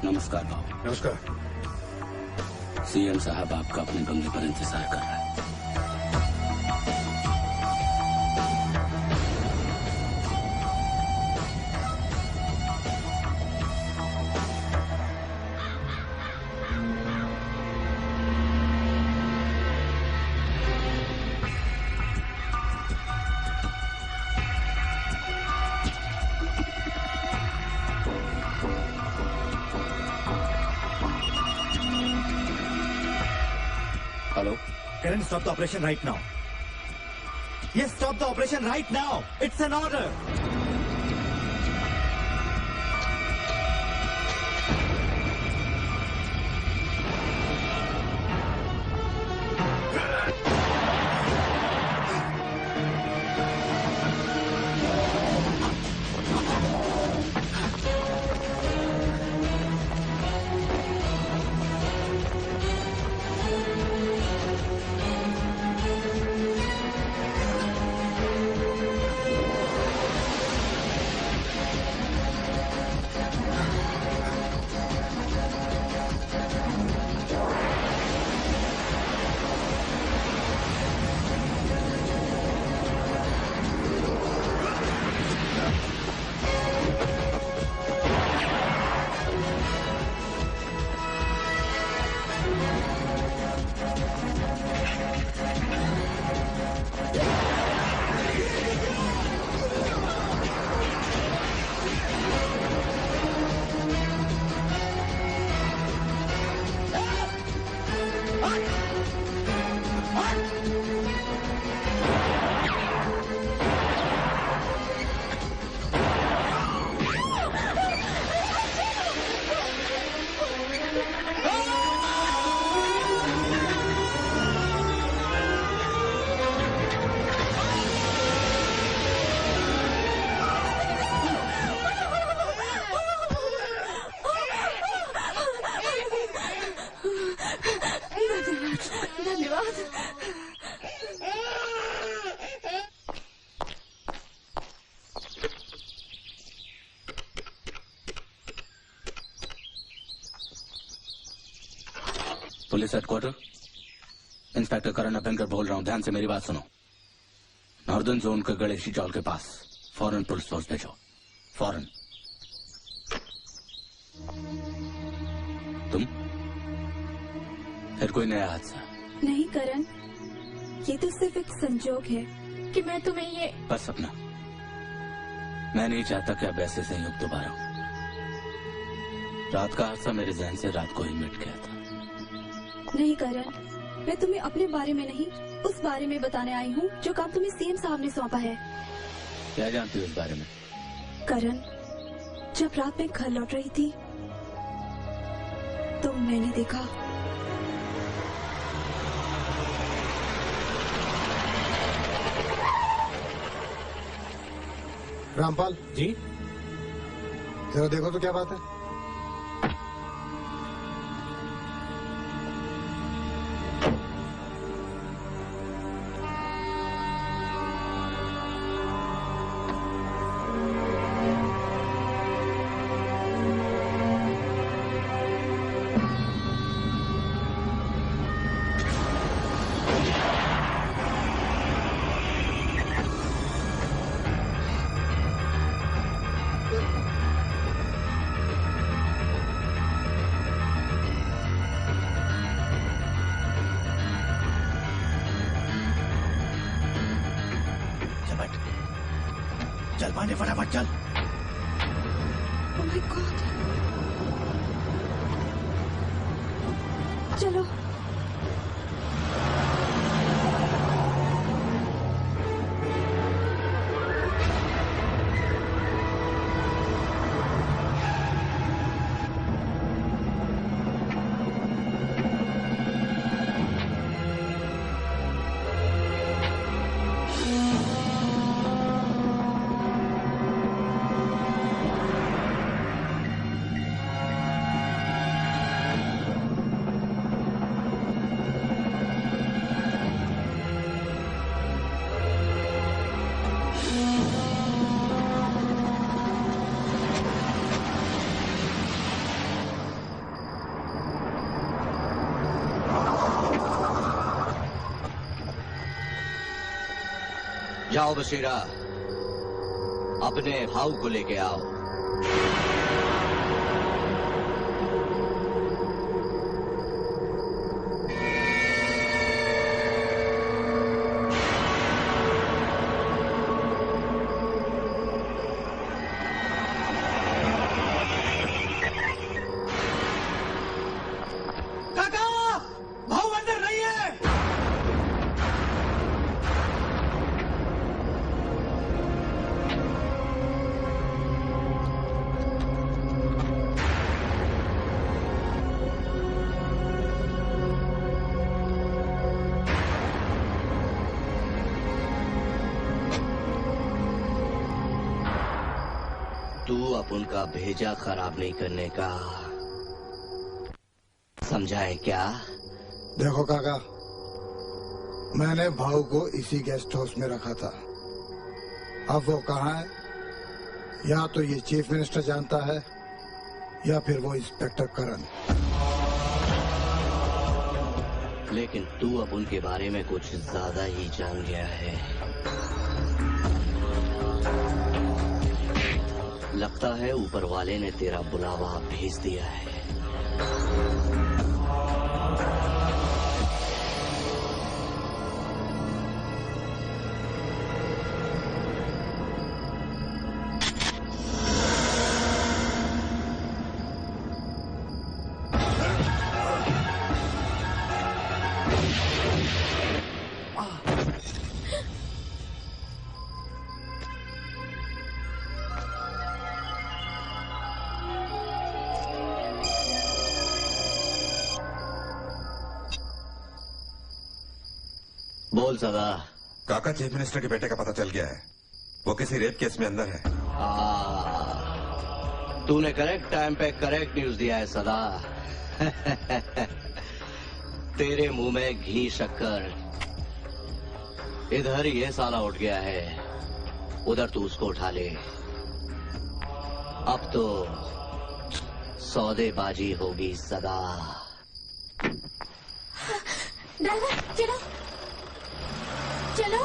नमस्कार भाऊ। नमस्कार। सीएम साहब आपका अपने बंगले पर इंतजार कर रहा है। Karan, stop the operation right now. Yes, stop the operation right now. It's an order. Police headquarter, inspector Karan Abhyankar बोल रहा हूं, ध्यान से मेरी बात सुनो। नॉर्दर्न जोन के गणेशी चौल के पास फौरन पुलिस फोर्स भेजो, फौरन। तुम फिर कोई नया हादसा? नहीं करण, ये तो सिर्फ एक संजोग है कि मैं तुम्हें ये। बस सपना, मैं नहीं चाहता कि अब ऐसे संयोग दोबारा हो। रात का हादसा मेरे जहन से रात को ही मिट गया था। नहीं करण, मैं तुम्हें अपने बारे में नहीं, उस बारे में बताने आई हूँ जो काम तुम्हें सीएम साहब ने सौंपा है। क्या जानती हो इस बारे में? करण, जब रात में घर लौट रही थी तो मैंने देखा। रामपाल जी, जरा देखो तो क्या बात है। चल पांडे, फटाफट चल। Oh my God! चलो। जाओ बशीरा, अपने भाऊ को लेके आओ। काका, भाऊ अंदर नहीं है। तू अब उनका भेजा खराब नहीं करने का समझा है क्या? देखो काका, मैंने भाऊ को इसी गेस्ट हाउस में रखा था। अब वो कहाँ है, या तो ये चीफ मिनिस्टर जानता है या फिर वो इंस्पेक्टर करण। लेकिन तू अब उनके बारे में कुछ ज्यादा ही जान गया है। लगता है ऊपर वाले ने तेरा बुलावा भेज दिया है। बोल सदा। काका, चीफ मिनिस्टर के बेटे का पता चल गया है। वो किसी रेप केस में अंदर है। तूने करेक्ट टाइम पे करेक्ट न्यूज दिया है सदा। तेरे मुंह में घी शक्कर। इधर ये साला उठ गया है, उधर तू उसको उठा ले। अब तो सौदेबाजी होगी सदा। ड्राइवर चलो चलो।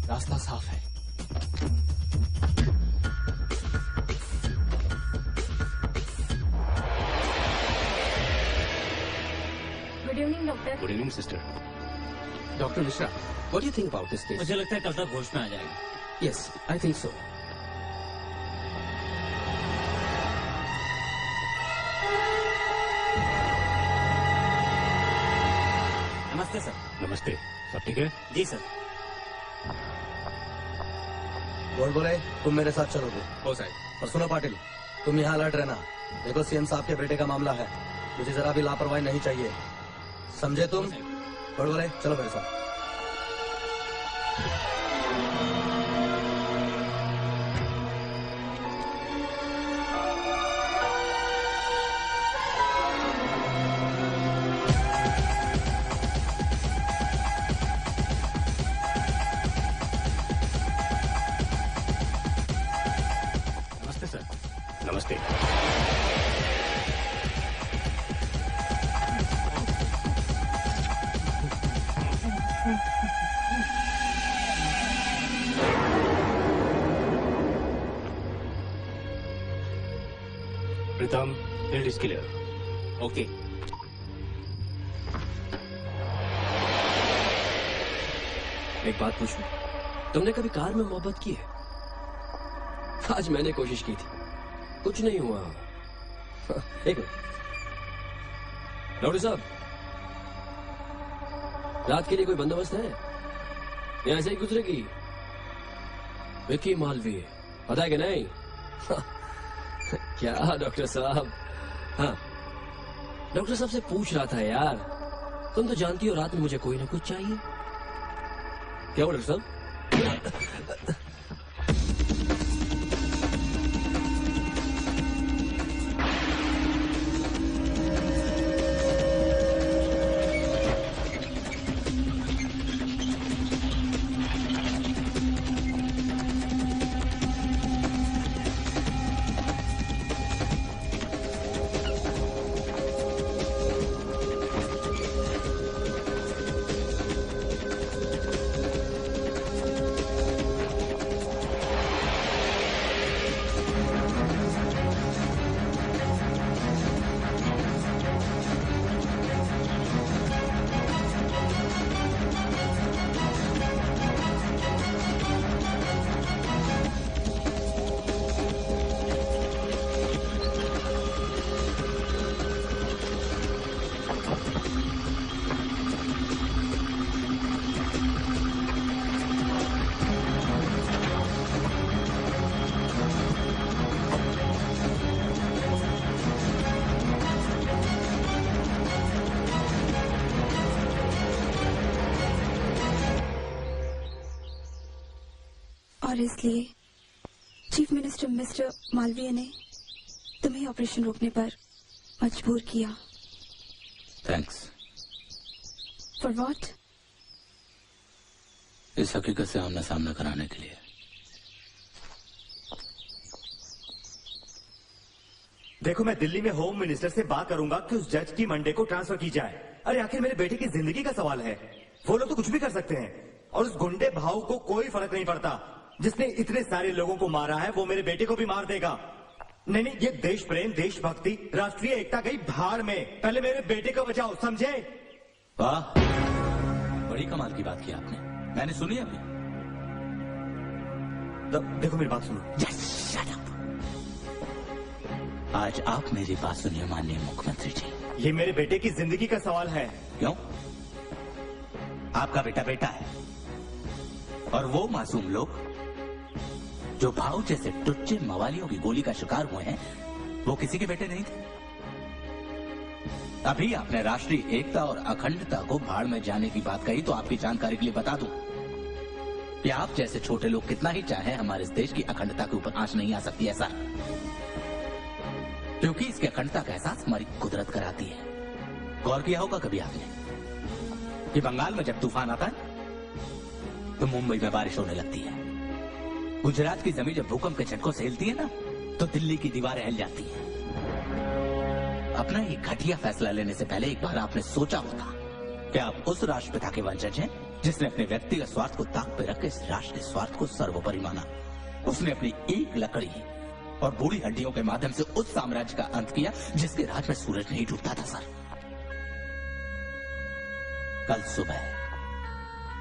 रास्ता साफ है। Good evening doctor. Good evening sister. Doctor Mishra, what do you think about this case? मुझे लगता है कल तक होश में आ जाएगा। Yes, I think so. नमस्ते सर। नमस्ते। सब ठीक है? जी सर। बोल बोले तुम मेरे साथ चलोगे? हो साहब। और सुनो पाटिल, तुम यहाँ अलर्ट रहना। देखो सीएम साहब के बेटे का मामला है, मुझे जरा भी लापरवाही नहीं चाहिए, समझे तुम? बोल बोले चलो मेरे साथ। नमस्ते सर। नमस्ते। प्रीतम, फील्ड इज क्लियर। ओके। एक बात पूछूं, तुमने कभी कार में मोहब्बत की है? आज मैंने कोशिश की थी, कुछ नहीं हुआ। एक मिनट, डॉक्टर साहब, रात के लिए कोई बंदोबस्त है या ऐसे ही गुजरेगी? विक्की मालवीय, पता है कि नहीं? क्या डॉक्टर साहब? हाँ, डॉक्टर साहब से पूछ रहा था यार, तुम तो जानती हो रात में मुझे कोई ना कुछ चाहिए। क्या हुआ डॉक्टर साहब? और इसलिए चीफ मिनिस्टर मिस्टर मालवीय ने तुम्हें ऑपरेशन रोकने पर मजबूर किया। थैंक्स। For what? इस हकीकत से आमना सामना कराने के लिए। देखो, मैं दिल्ली में होम मिनिस्टर से बात करूंगा कि उस जज की मंडे को ट्रांसफर की जाए। अरे आखिर मेरे बेटे की जिंदगी का सवाल है, वो लोग तो कुछ भी कर सकते हैं और उस गुंडे भाव को कोई फर्क नहीं पड़ता। जिसने इतने सारे लोगों को मारा है वो मेरे बेटे को भी मार देगा। नहीं नहीं, ये देश प्रेम, देशभक्ति, राष्ट्रीय एकता गई भाड़ में। पहले मेरे बेटे को बचाओ, समझे? वाह, बड़ी कमाल की बात की आपने, मैंने सुनी अभी। देखो मेरी बात सुनो। Just shut up. आज आप मेरी बात सुनिए माननीय मुख्यमंत्री जी। ये मेरे बेटे की जिंदगी का सवाल है। क्यों? आपका बेटा बेटा है और वो मासूम लोग जो भाव जैसे टुच्चे मवालियों की गोली का शिकार हुए हैं, वो किसी के बेटे नहीं थे। अभी आपने राष्ट्रीय एकता और अखंडता को भाड़ में जाने की बात कही, तो आपकी जानकारी के लिए बता दूं कि आप जैसे छोटे लोग कितना ही चाहे हमारे इस देश की अखंडता के ऊपर आंच नहीं आ सकती है सर, क्योंकि इसकी अखंडता का एहसास हमारी कुदरत कराती है। गौर किया होगा कभी आपने कि बंगाल में जब तूफान आता है तो मुंबई में बारिश होने लगती है। गुजरात की जमीन जब भूकंप के झटकों से हिलती है ना तो दिल्ली की दीवारें हिल जाती हैं। अपना ये घटिया फैसला लेने से पहले एक बार आपने सोचा होगा कि आप उस राष्ट्रपिता के वंशज हैं जिसने अपने व्यक्तिगत स्वार्थ को ताक पे रख के इस राष्ट्र के स्वार्थ को सर्वोपरि माना। उसने अपनी एक लकड़ी और बूढ़ी हड्डियों के माध्यम से उस साम्राज्य का अंत किया जिसके राज में सूरज नहीं डूबता था। सर, कल सुबह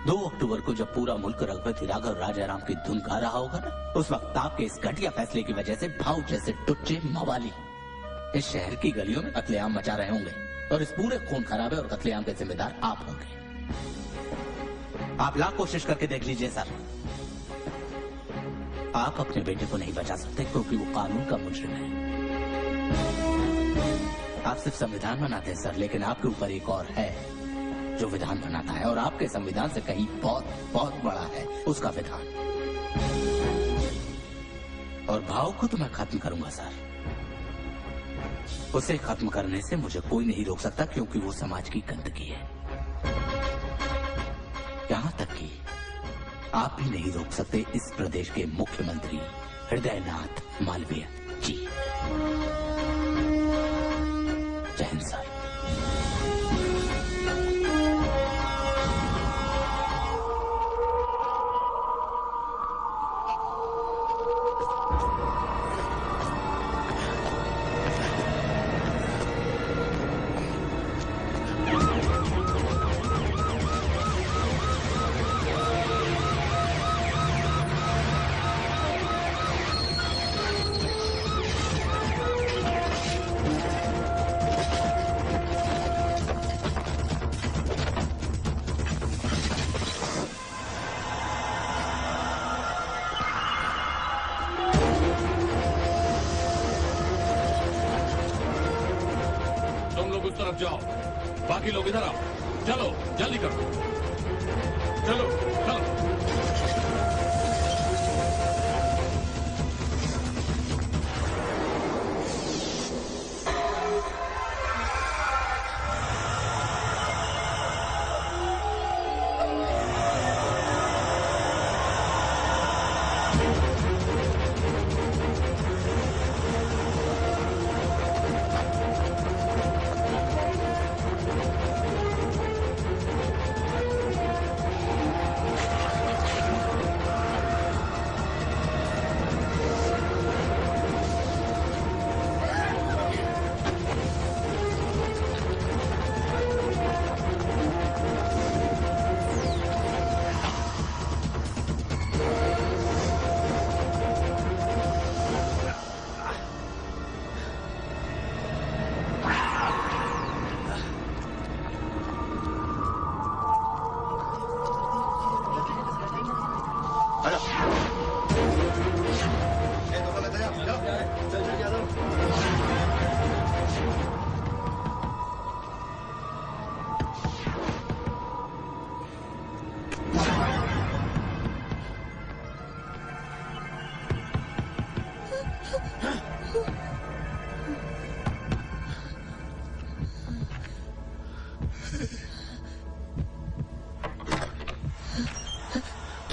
2 अक्टूबर को जब पूरा मुल्क रघुपति राघव राजाराम की धुन गा रहा होगा ना, उस वक्त आपके इस घटिया फैसले की वजह से भाव जैसे टुच्चे मवाली इस शहर की गलियों में कत्लेआम मचा रहे होंगे और इस पूरे खून खराबे और कत्लेआम के जिम्मेदार आप होंगे। आप लाख कोशिश करके देख लीजिए सर, आप अपने बेटे को नहीं बचा सकते क्योंकि वो कानून का मुजरिम है। आप सिर्फ संविधान बनाते हैं सर, लेकिन आपके ऊपर एक और है जो विधान बनाता है और आपके संविधान से कहीं बहुत बहुत बड़ा है उसका विधान। और भाव को तो मैं खत्म करूंगा सर। उसे खत्म करने से मुझे कोई नहीं रोक सकता क्योंकि वो समाज की गंदगी है। यहां तक कि आप भी नहीं रोक सकते इस प्रदेश के मुख्यमंत्री हृदयनाथ मालवीय जी। जय हिंद सर। जाओ, बाकी लोग इधर आओ। चलो जल्दी करो, चलो चलो।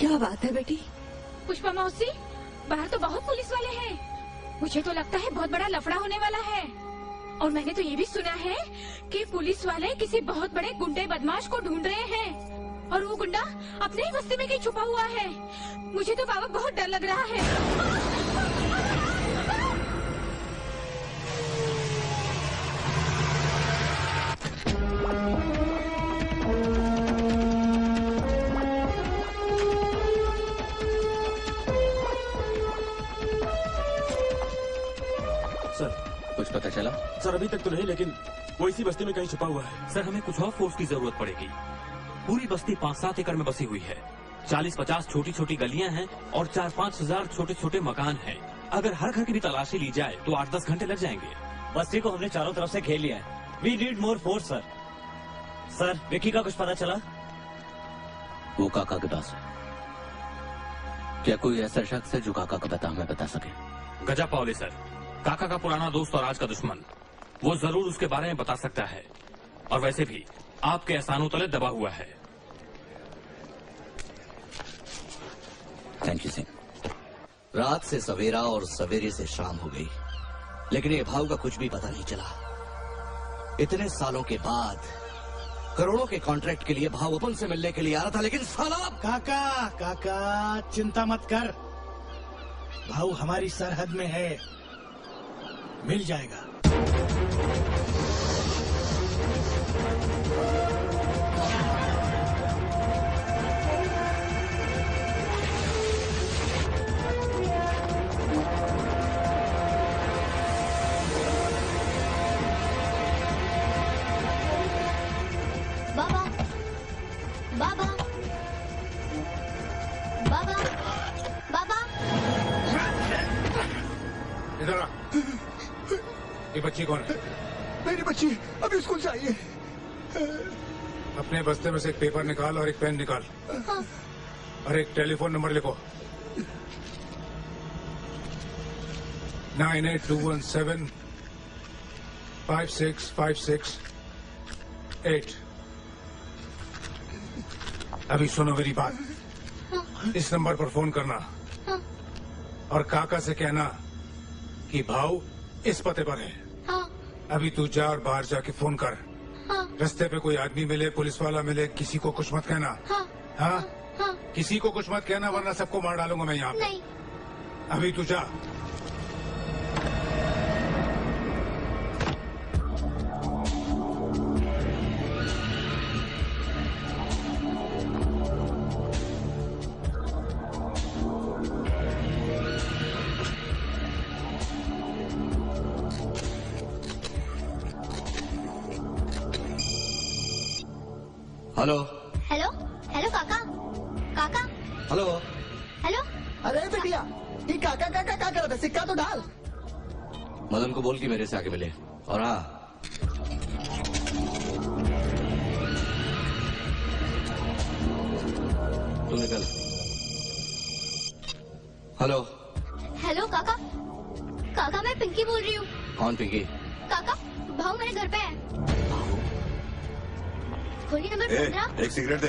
क्या बात है बेटी? पुष्पा मौसी, बाहर तो बहुत पुलिस वाले हैं। मुझे तो लगता है बहुत बड़ा लफड़ा होने वाला है। और मैंने तो ये भी सुना है कि पुलिस वाले किसी बहुत बड़े गुंडे बदमाश को ढूंढ रहे हैं और वो गुंडा अपने ही बस्ती में कहीं छुपा हुआ है। मुझे तो बाबा बहुत डर लग रहा है। कुछ पता चला? सर अभी तक तो नहीं, लेकिन वो इसी बस्ती में कहीं छुपा हुआ है। सर हमें कुछ और फोर्स की जरूरत पड़ेगी। पूरी बस्ती 5-7 एकड़ में बसी हुई है। 40-50 छोटी छोटी गलियां हैं और 4-5 हजार छोटे छोटे मकान हैं। अगर हर घर की भी तलाशी ली जाए तो 8-10 घंटे लग जाएंगे। बस्ती को हमने चारों तरफ से घेर लिया है। We need more force sir. Sir Vicky का कुछ पता चला? वो काका के पास है। क्या कोई ऐसा शख्स है जो काका का पता हमें बता सके? गजा पावले सर, काका का पुराना दोस्त और आज का दुश्मन। वो जरूर उसके बारे में बता सकता है। और वैसे भी आपके एहसानों तले दबा हुआ है। Thank you Singh. रात से सवेरा और सवेरे से शाम हो गई, लेकिन ये भाव का कुछ भी पता नहीं चला। इतने सालों के बाद करोड़ों के कॉन्ट्रैक्ट के लिए भाव अपन से मिलने के लिए आ रहा था, लेकिन साला काका काका चिंता मत कर, भाऊ हमारी सरहद में है, मिल जाएगा। बाबा बाबा बाबा बाबा इधर आ। ये बच्ची कौन है? मेरी बच्ची अभी स्कूल से आई है। अपने बस्ते में से एक पेपर निकाल और एक पेन निकाल। हाँ। और एक टेलीफोन नंबर लिखो। 98217 56568। अभी सुनो मेरी बात, इस नंबर पर फोन करना और काका से कहना कि भाव इस पते पर है। अभी तू जा और बाहर जाके फोन कर। रास्ते पे कोई आदमी मिले, पुलिस वाला मिले, किसी को कुछ मत कहना। हाँ? किसी को कुछ मत कहना, वरना सबको मार डालूंगा मैं यहाँ पे। अभी तू जा। हेलो हेलो हेलो काका काका हेलो हेलो। अरे बेटिया, ये काका काका क्या कर रहा था? सिक्का तो डाल। मदन को बोल कि मेरे से आके मिले। और हाँ, तू निकल। हेलो हेलो काका काका मैं पिंकी बोल रही हूँ। कौन पिंकी? काका भाऊ मेरे घर पे है। खोलिए नंबर 15। एक सिगरेट दे।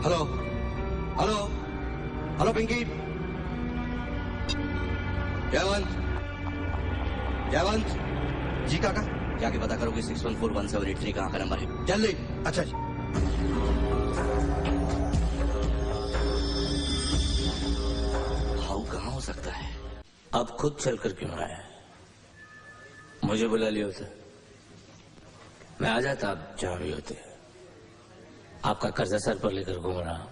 Hello hello hello Pinky. Jaywant Jaywant. जी काका। जाके पता करो कि 614178 कहाँ का नंबर है, जल्दी। अच्छा जी। भाऊ कहाँ हो सकता है? अब खुद चलकर क्यों आया? मुझे बुला लिया होता, मैं आ जाता। आप जहां भी होते। आपका कर्जा सर पर लेकर घूम रहा हूं,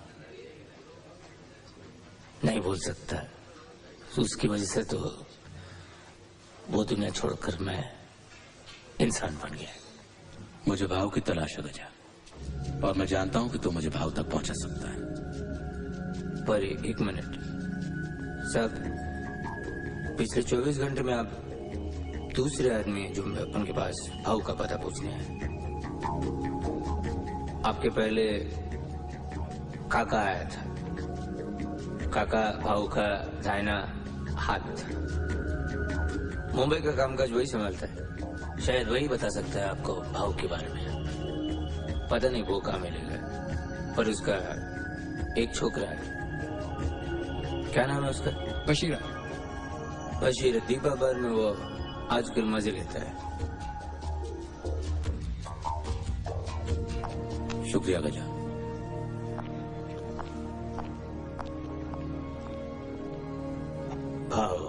नहीं भूल सकता। उसकी वजह से तो वो दुनिया छोड़कर मैं इंसान बन गया। मुझे भाव की तलाश है गजा, और मैं जानता हूं कि तू मुझे भाव तक पहुंचा सकता है। पर एक मिनट साहब, पिछले 24 घंटे में आप दूसरे आदमी हैं जो अपन के पास भाव का पता पूछने हैं। आपके पहले काका आया था। काका भाव का दाहिना हाथ था। मुंबई का कामकाज वही संभालता है, शायद वही बता सकता है आपको भाव के बारे में। पता नहीं वो कहाँ मिलेगा, पर उसका एक छोकरा है। क्या नाम है उसका? बशीरा। बशीर दीपा बार में वो आजकल मजे लेता है। शुक्रिया गजा। भाव,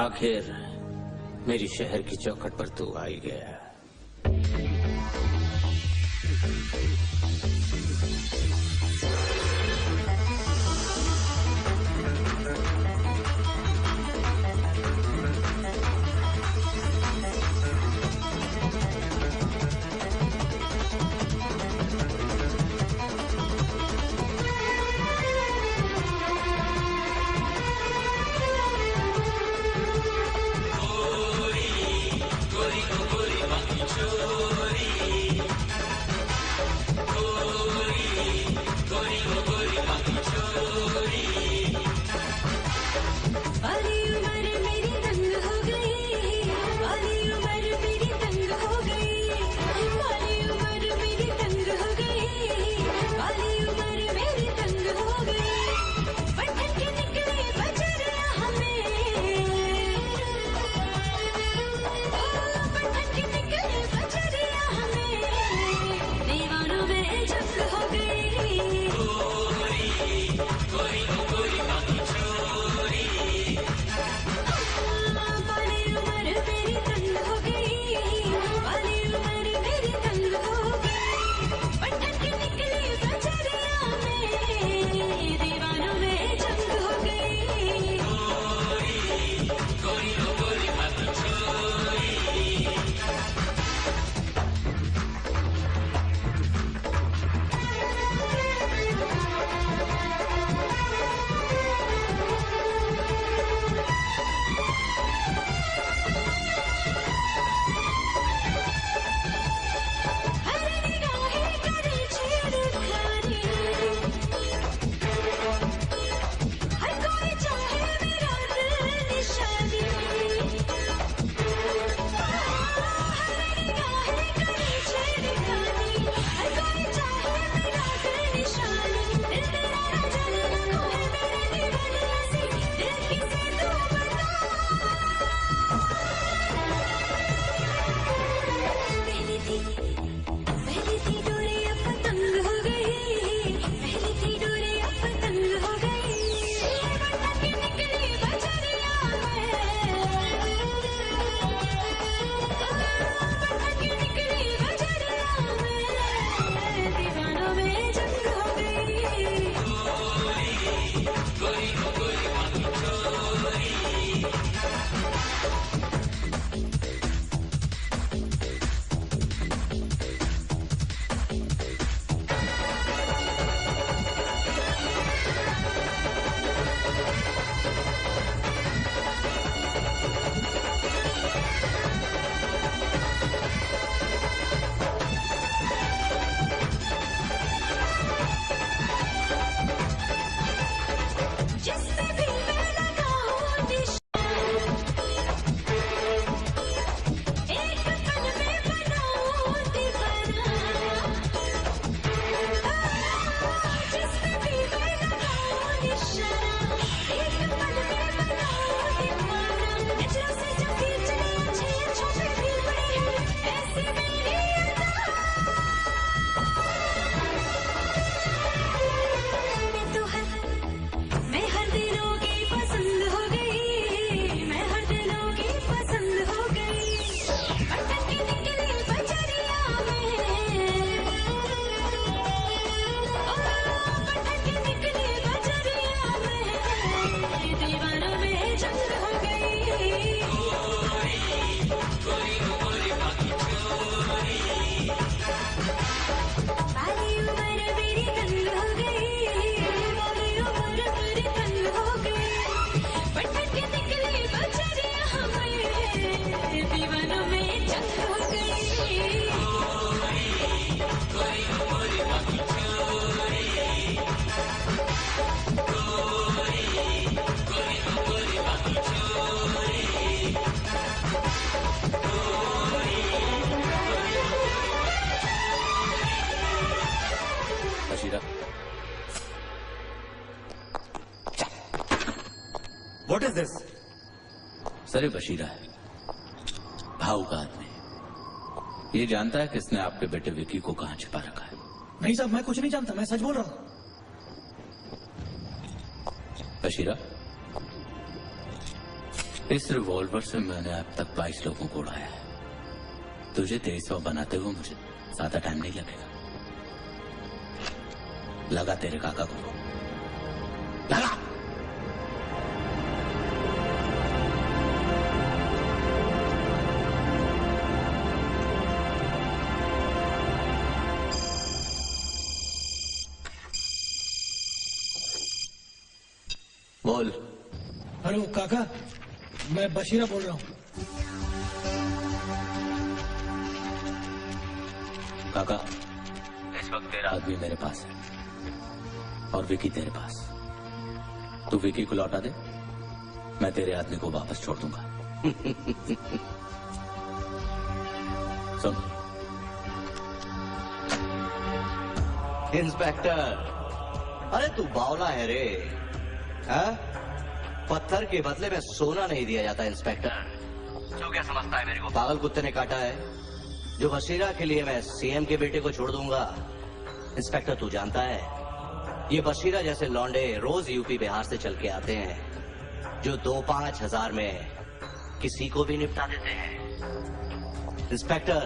आखिर मेरी शहर की चौखट पर तू आ ही गया। Bashira, what is this? Sir ये बशीरा है, भाऊ का आदमी। ये जानता है किसने आपके बेटे विकी को कहां छिपा रखा है। नहीं साहब, मैं कुछ नहीं जानता, मैं सच बोल रहा हूँ। बशीरा, इस रिवॉल्वर से मैंने अब तक 22 लोगों को उड़ाया है। तुझे 2300 बनाते हुए मुझे ज्यादा टाइम नहीं लगेगा। लगा तेरे काका को, लगा। बोल। हेलो काका, मैं बशीरा बोल रहा हूँ। काका, इस वक्त तेरा आदमी मेरे पास है और विकी तेरे पास। तू विकी को लौटा दे, मैं तेरे आदमी को वापस छोड़ दूंगा। सुन इंस्पेक्टर, अरे तू बावला है रे, हाँ? पत्थर के बदले में सोना नहीं दिया जाता इंस्पेक्टर। तू क्या समझता है मेरे को पागल कुत्ते ने काटा है, जो बशीरा के लिए मैं सीएम के बेटे को छोड़ दूंगा? इंस्पेक्टर तू जानता है, ये बशीरा जैसे लौंडे रोज यूपी बिहार से चल के आते हैं, जो 2-5 हजार में किसी को भी निपटा देते हैं। इंस्पेक्टर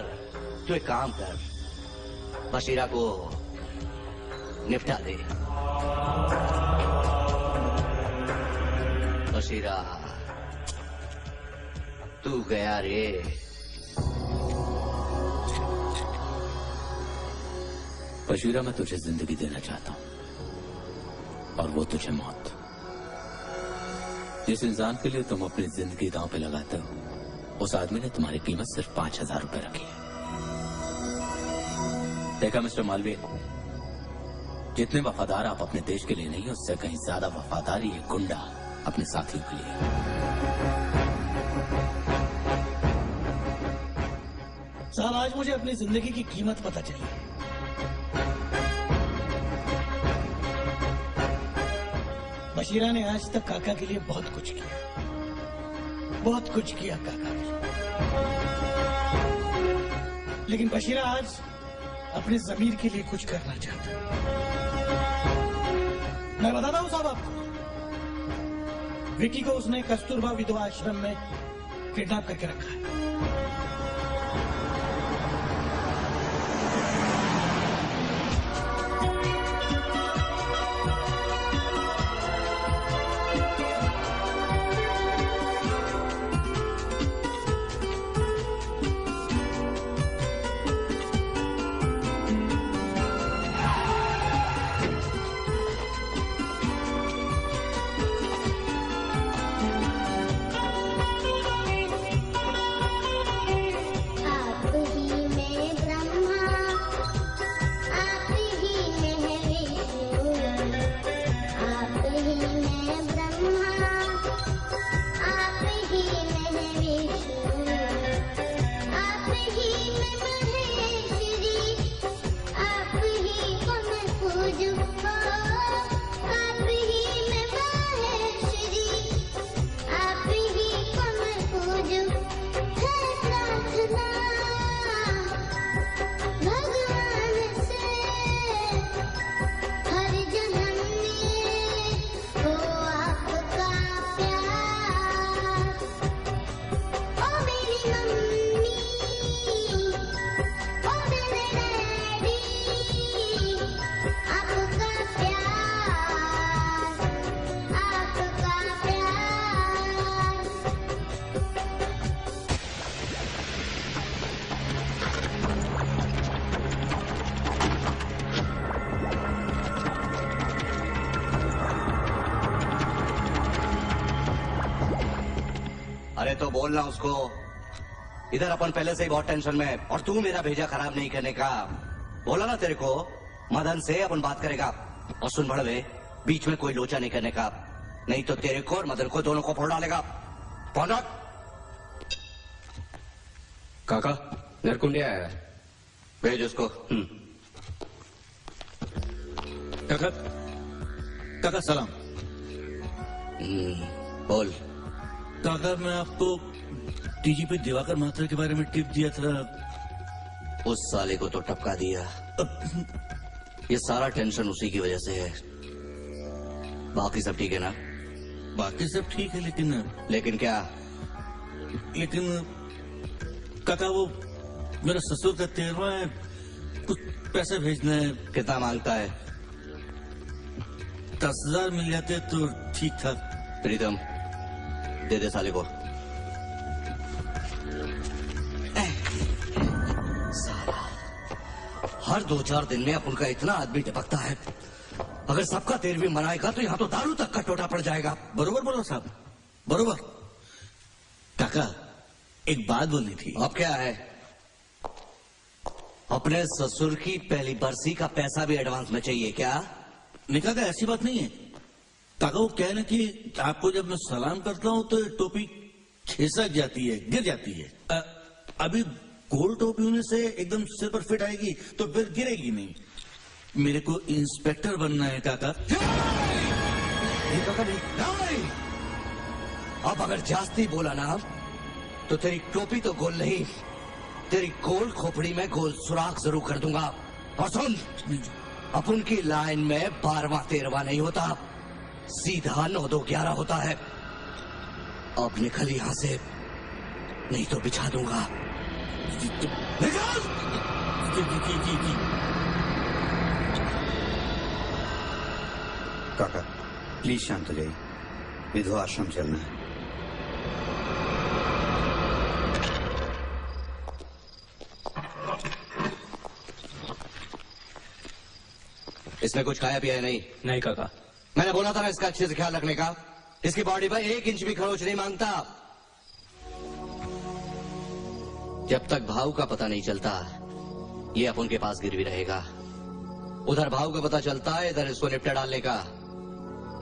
तू एक काम कर, बशीरा को निपटा दे। बशीरा तू गया रे। बशीरा, मैं तुझे जिंदगी देना चाहता हूं और वो तुझे मौत। जिस इंसान के लिए तुम अपनी जिंदगी दांव पे लगाते हो, उस आदमी ने तुम्हारी कीमत सिर्फ 5000 रुपए रखी है। देखा मिस्टर मालवीय, जितने वफादार आप अपने देश के लिए नहीं, उससे कहीं ज्यादा वफादार ये गुंडा अपने साथियों के लिए। साहब, आज मुझे अपनी जिंदगी की कीमत पता चली। बशीरा ने आज तक काका के लिए बहुत कुछ किया, बहुत कुछ किया काका के लिए। लेकिन बशीरा आज अपने जमीर के लिए कुछ करना चाहता है। मैं बताता हूं साहब आपको, विकी को उसने कस्तूरबा विधवा आश्रम में किडनैप करके रखा है। अरे तो बोलना उसको, इधर अपन पहले से ही बहुत टेंशन में, और तू मेरा भेजा खराब नहीं करने का। बोला ना तेरे को, मदन से अपन बात करेगा। और सुन बड़वे, बीच में कोई लोचा नहीं करने का, नहीं तो तेरे को और मदन को दोनों को फोड़ डालेगा। पहुंच। काका, नरकुंडिया आया है, भेज उसको। काका, काका सलाम। बोल। काका मैं आपको डीजीपी दिवाकर महात्रा के बारे में टिप दिया था। उस साले को तो टपका दिया। ये सारा टेंशन उसी की वजह से है। बाकी सब ठीक है ना? बाकी सब ठीक है, लेकिन क्या? लेकिन काका वो मेरा ससुर का 13वां है, कुछ पैसे भेजना है। कितना मांगता है? 10,000 मिल जाते तो ठीक था। प्रीतम दे दे साले को। साला हर 2-4 दिन में अपन का इतना आदमी टपकता है। अगर सबका 13वीं मनाएगा तो यहाँ तो दारू तक का टोटा पड़ जाएगा। बरोबर बोलो साहब, बरोबर। काका एक बात बोलनी थी। अब क्या है? अपने ससुर की पहली बरसी का पैसा भी एडवांस में चाहिए क्या? निकाह का ऐसी बात नहीं है काका। वो कह रहे कि आपको जब मैं सलाम करता हूँ तो टोपी खिसक जाती है, गिर जाती है। अभी गोल टोपी होने से एकदम सिर पर फिट आएगी तो फिर गिरेगी नहीं। मेरे को इंस्पेक्टर बनना है काका। नहीं काका नहीं। अब अगर जास्ती बोला ना तो तेरी टोपी तो गोल नहीं, तेरी गोल खोपड़ी में गोल सुराख जरूर कर दूंगा। और सुन, अपन की लाइन में 12वां 13वां नहीं होता, सीधा 9-2-11 होता है। अब निकल यहां से, नहीं तो बिछा दूंगा। निकल! काका प्लीज शांत हो जाइए, विधवा आश्रम चलना है। इसने कुछ खाया पिया है? नहीं। नहीं काका। मैंने बोला था ना इसका अच्छे से ख्याल रखने का। इसकी बॉडी पर 1 इंच भी खरोच नहीं मांगता। जब तक भाव का पता नहीं चलता ये अपन के पास गिरवी रहेगा। उधर भाव का पता चलता है, इधर इसको निपटा डालने का।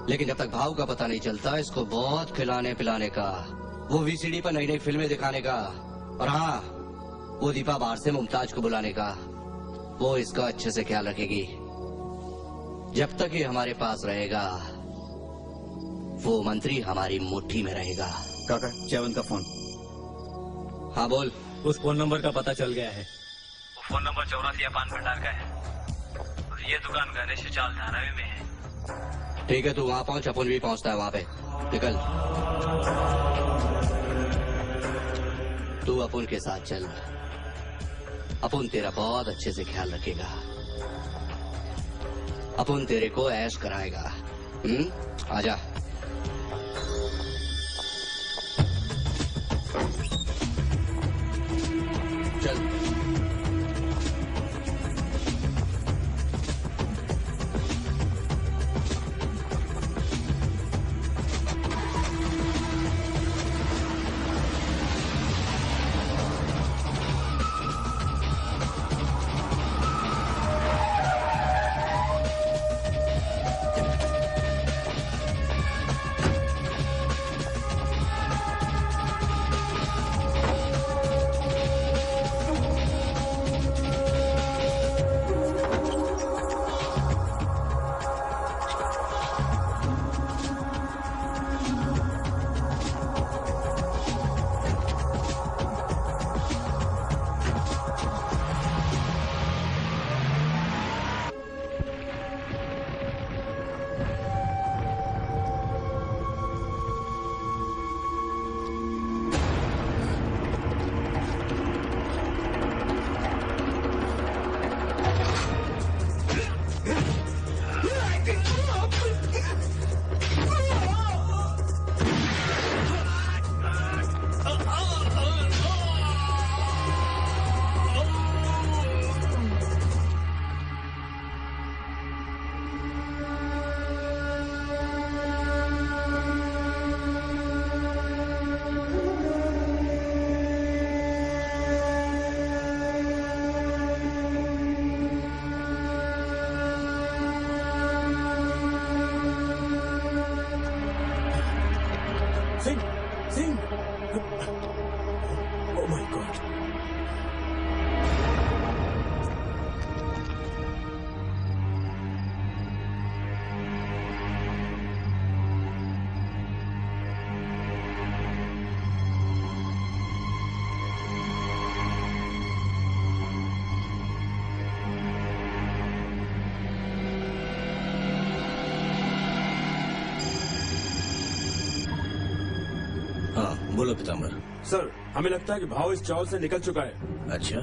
लेकिन जब तक भाव का पता नहीं चलता इसको बहुत खिलाने पिलाने का, वो वीसीडी पर नई नई फिल्में दिखाने का, और हाँ वो दीपा बाहर से मुमताज को बुलाने का। वो इसका अच्छे से ख्याल रखेगी। जब तक ये हमारे पास रहेगा वो मंत्री हमारी मुट्ठी में रहेगा। काका चैवन का फोन। हाँ बोल। उस फोन नंबर का पता चल गया है। वो फोन नंबर 84 पान भंडार का है और ये दुकान गणेश चाल धारावी में है। ठीक है, तू वहां पहुंच, अपन भी पहुंचता है वहां पे। निकल। तू अपन के साथ चल, अपन तेरा बहुत अच्छे से ख्याल रखेगा। अपन तेरे को ऐश कराएगा। आजा। चल। बोलो पीताम्बर। सर, हमें लगता है कि भाव इस चौल से निकल चुका है। अच्छा,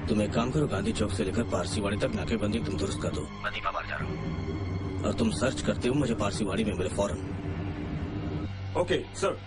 तुम एक काम करो, गांधी चौक से लेकर पारसीवाड़ी तक नाकेबंदी तुम दुरुस्त कर दो। मैं दीपा बाहर जा रहा हूँ और तुम सर्च करते हो मुझे पारसीवाड़ी में मिले फौरन। Okay sir.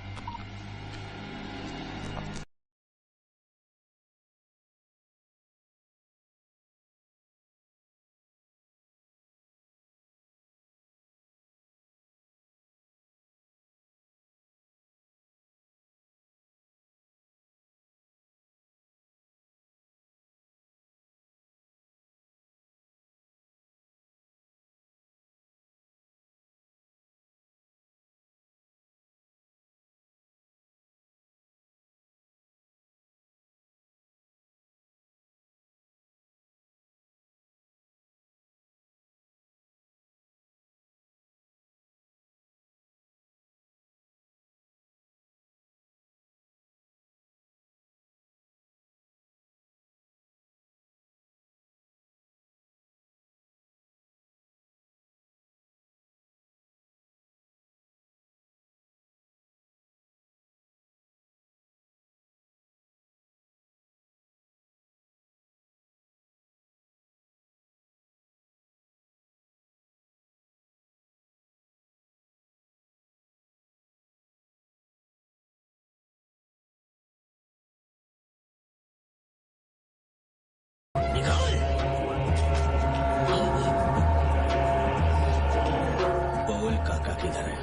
बोल काका किधर है?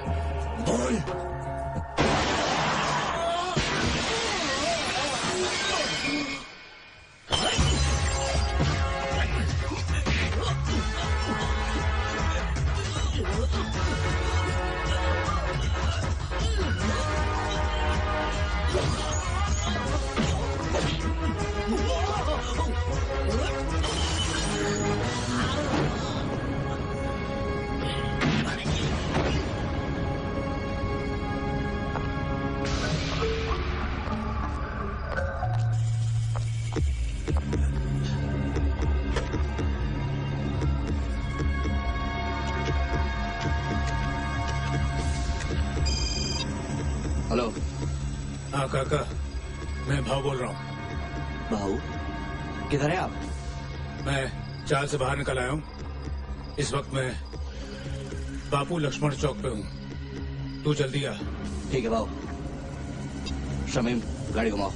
बोल। हेलो। हाँ काका, मैं भाव बोल रहा हूँ। भाऊ, किधर है आप? मैं चाल से बाहर निकल आया हूँ। इस वक्त मैं बापू लक्ष्मण चौक पे हूँ। तू जल्दी आ। ठीक है भाऊ। शमीम, गाड़ी घुमाओ।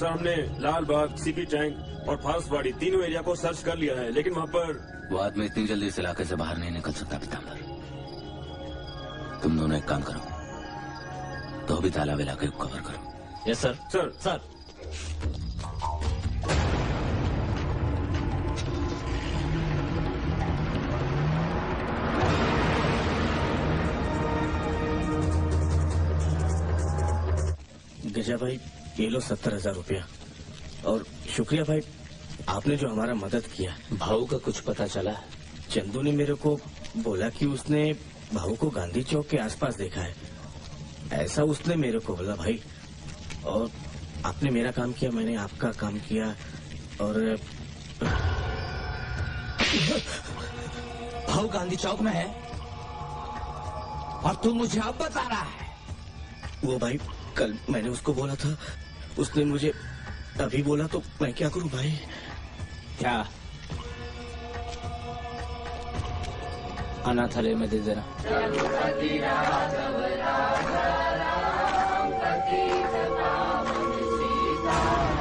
सर हमने लाल बाग, सीपी टैंक और फारसवाड़ी तीनों एरिया को सर्च कर लिया है, लेकिन वहाँ पर वो आदमी इतनी जल्दी इस इलाके से बाहर नहीं निकल सकता पीताम्बर। तुम दोनों एक काम करो, तो भी तालाब इलाके को कवर करो। Yes sir. सर। गजा भाई, ये लो 70,000 रुपया। और शुक्रिया भाई, आपने जो हमारा मदद किया। भाऊ का कुछ पता चला? चंदू ने मेरे को बोला कि उसने भाऊ को गांधी चौक के आसपास देखा है, ऐसा उसने मेरे को बोला भाई। और आपने मेरा काम किया, मैंने आपका काम किया। और भाऊ गांधी चौक में है और तू मुझे अब बता रहा है? वो भाई, कल मैंने उसको बोला था, उसने मुझे अभी बोला, तो मैं क्या करूं भाई? क्या? अनाथालय में दे देना। राम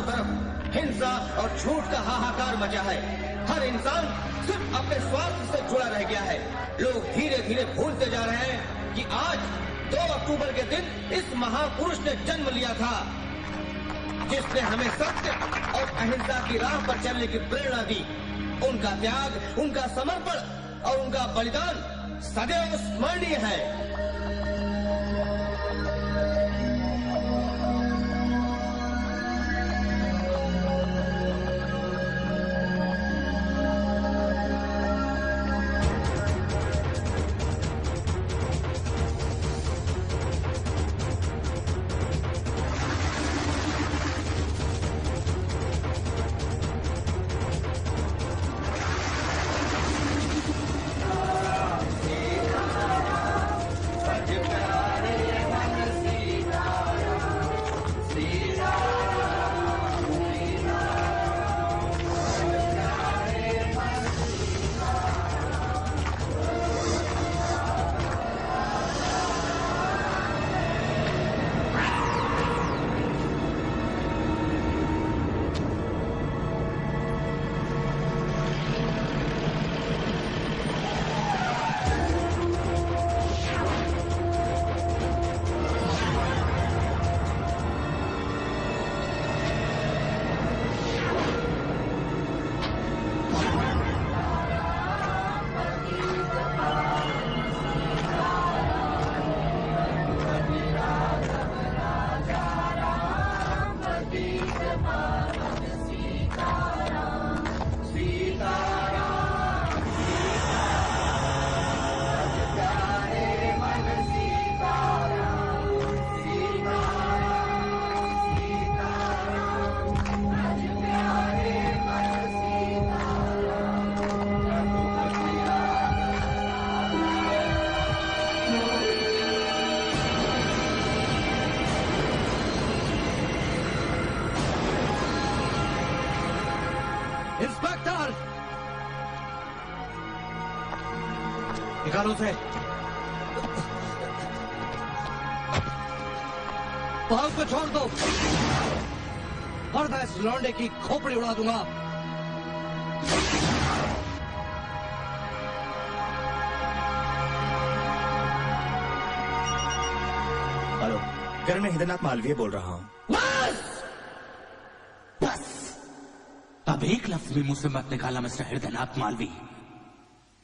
तरफ हिंसा और झूठ का हाहाकार मचा है। हर इंसान सिर्फ अपने स्वार्थ से जुड़ा रह गया है। लोग धीरे धीरे भूलते जा रहे हैं कि आज 2 अक्टूबर के दिन इस महापुरुष ने जन्म लिया था, जिसने हमें सत्य और अहिंसा की राह पर चलने की प्रेरणा दी। उनका त्याग, उनका समर्पण और उनका बलिदान सदैव स्मरणीय है। इंस्पेक्टर, निकालो उसे। भाव को छोड़ दो और मैं इस लौंडे की खोपड़ी उड़ा दूंगा। हेलो, करण, मैं हिदनाथ मालवीय बोल रहा हूँ। अब एक लफ्ज भी मुझसे मत निकाला मिस्टर हृदयनाथ मालवी।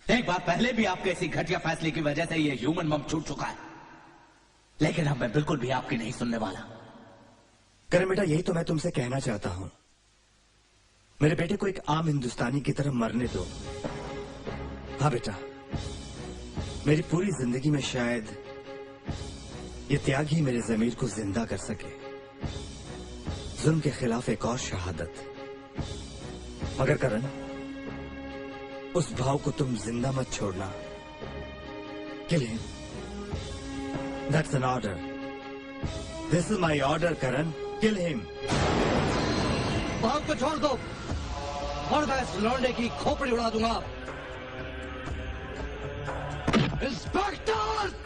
एक बार पहले भी आपके इसी घटिया फैसले की वजह से ये ह्यूमन बम छूट चुका है, लेकिन अब मैं बिल्कुल भी आपकी नहीं सुनने वाला। करण बेटा, यही तो मैं तुमसे कहना चाहता हूं। मेरे बेटे को एक आम हिंदुस्तानी की तरह मरने दो। हाँ बेटा, मेरी पूरी जिंदगी में शायद ये त्याग ही मेरे ज़मीर को जिंदा कर सके। जुल्म के खिलाफ एक और शहादत। मगर करण, उस भाव को तुम जिंदा मत छोड़ना। Kill him. That's an order. This is my order Karan. Kill him. भाव को छोड़ दो और मैं इस लौंडे की खोपड़ी उड़ा दूंगा। इंस्पेक्टर!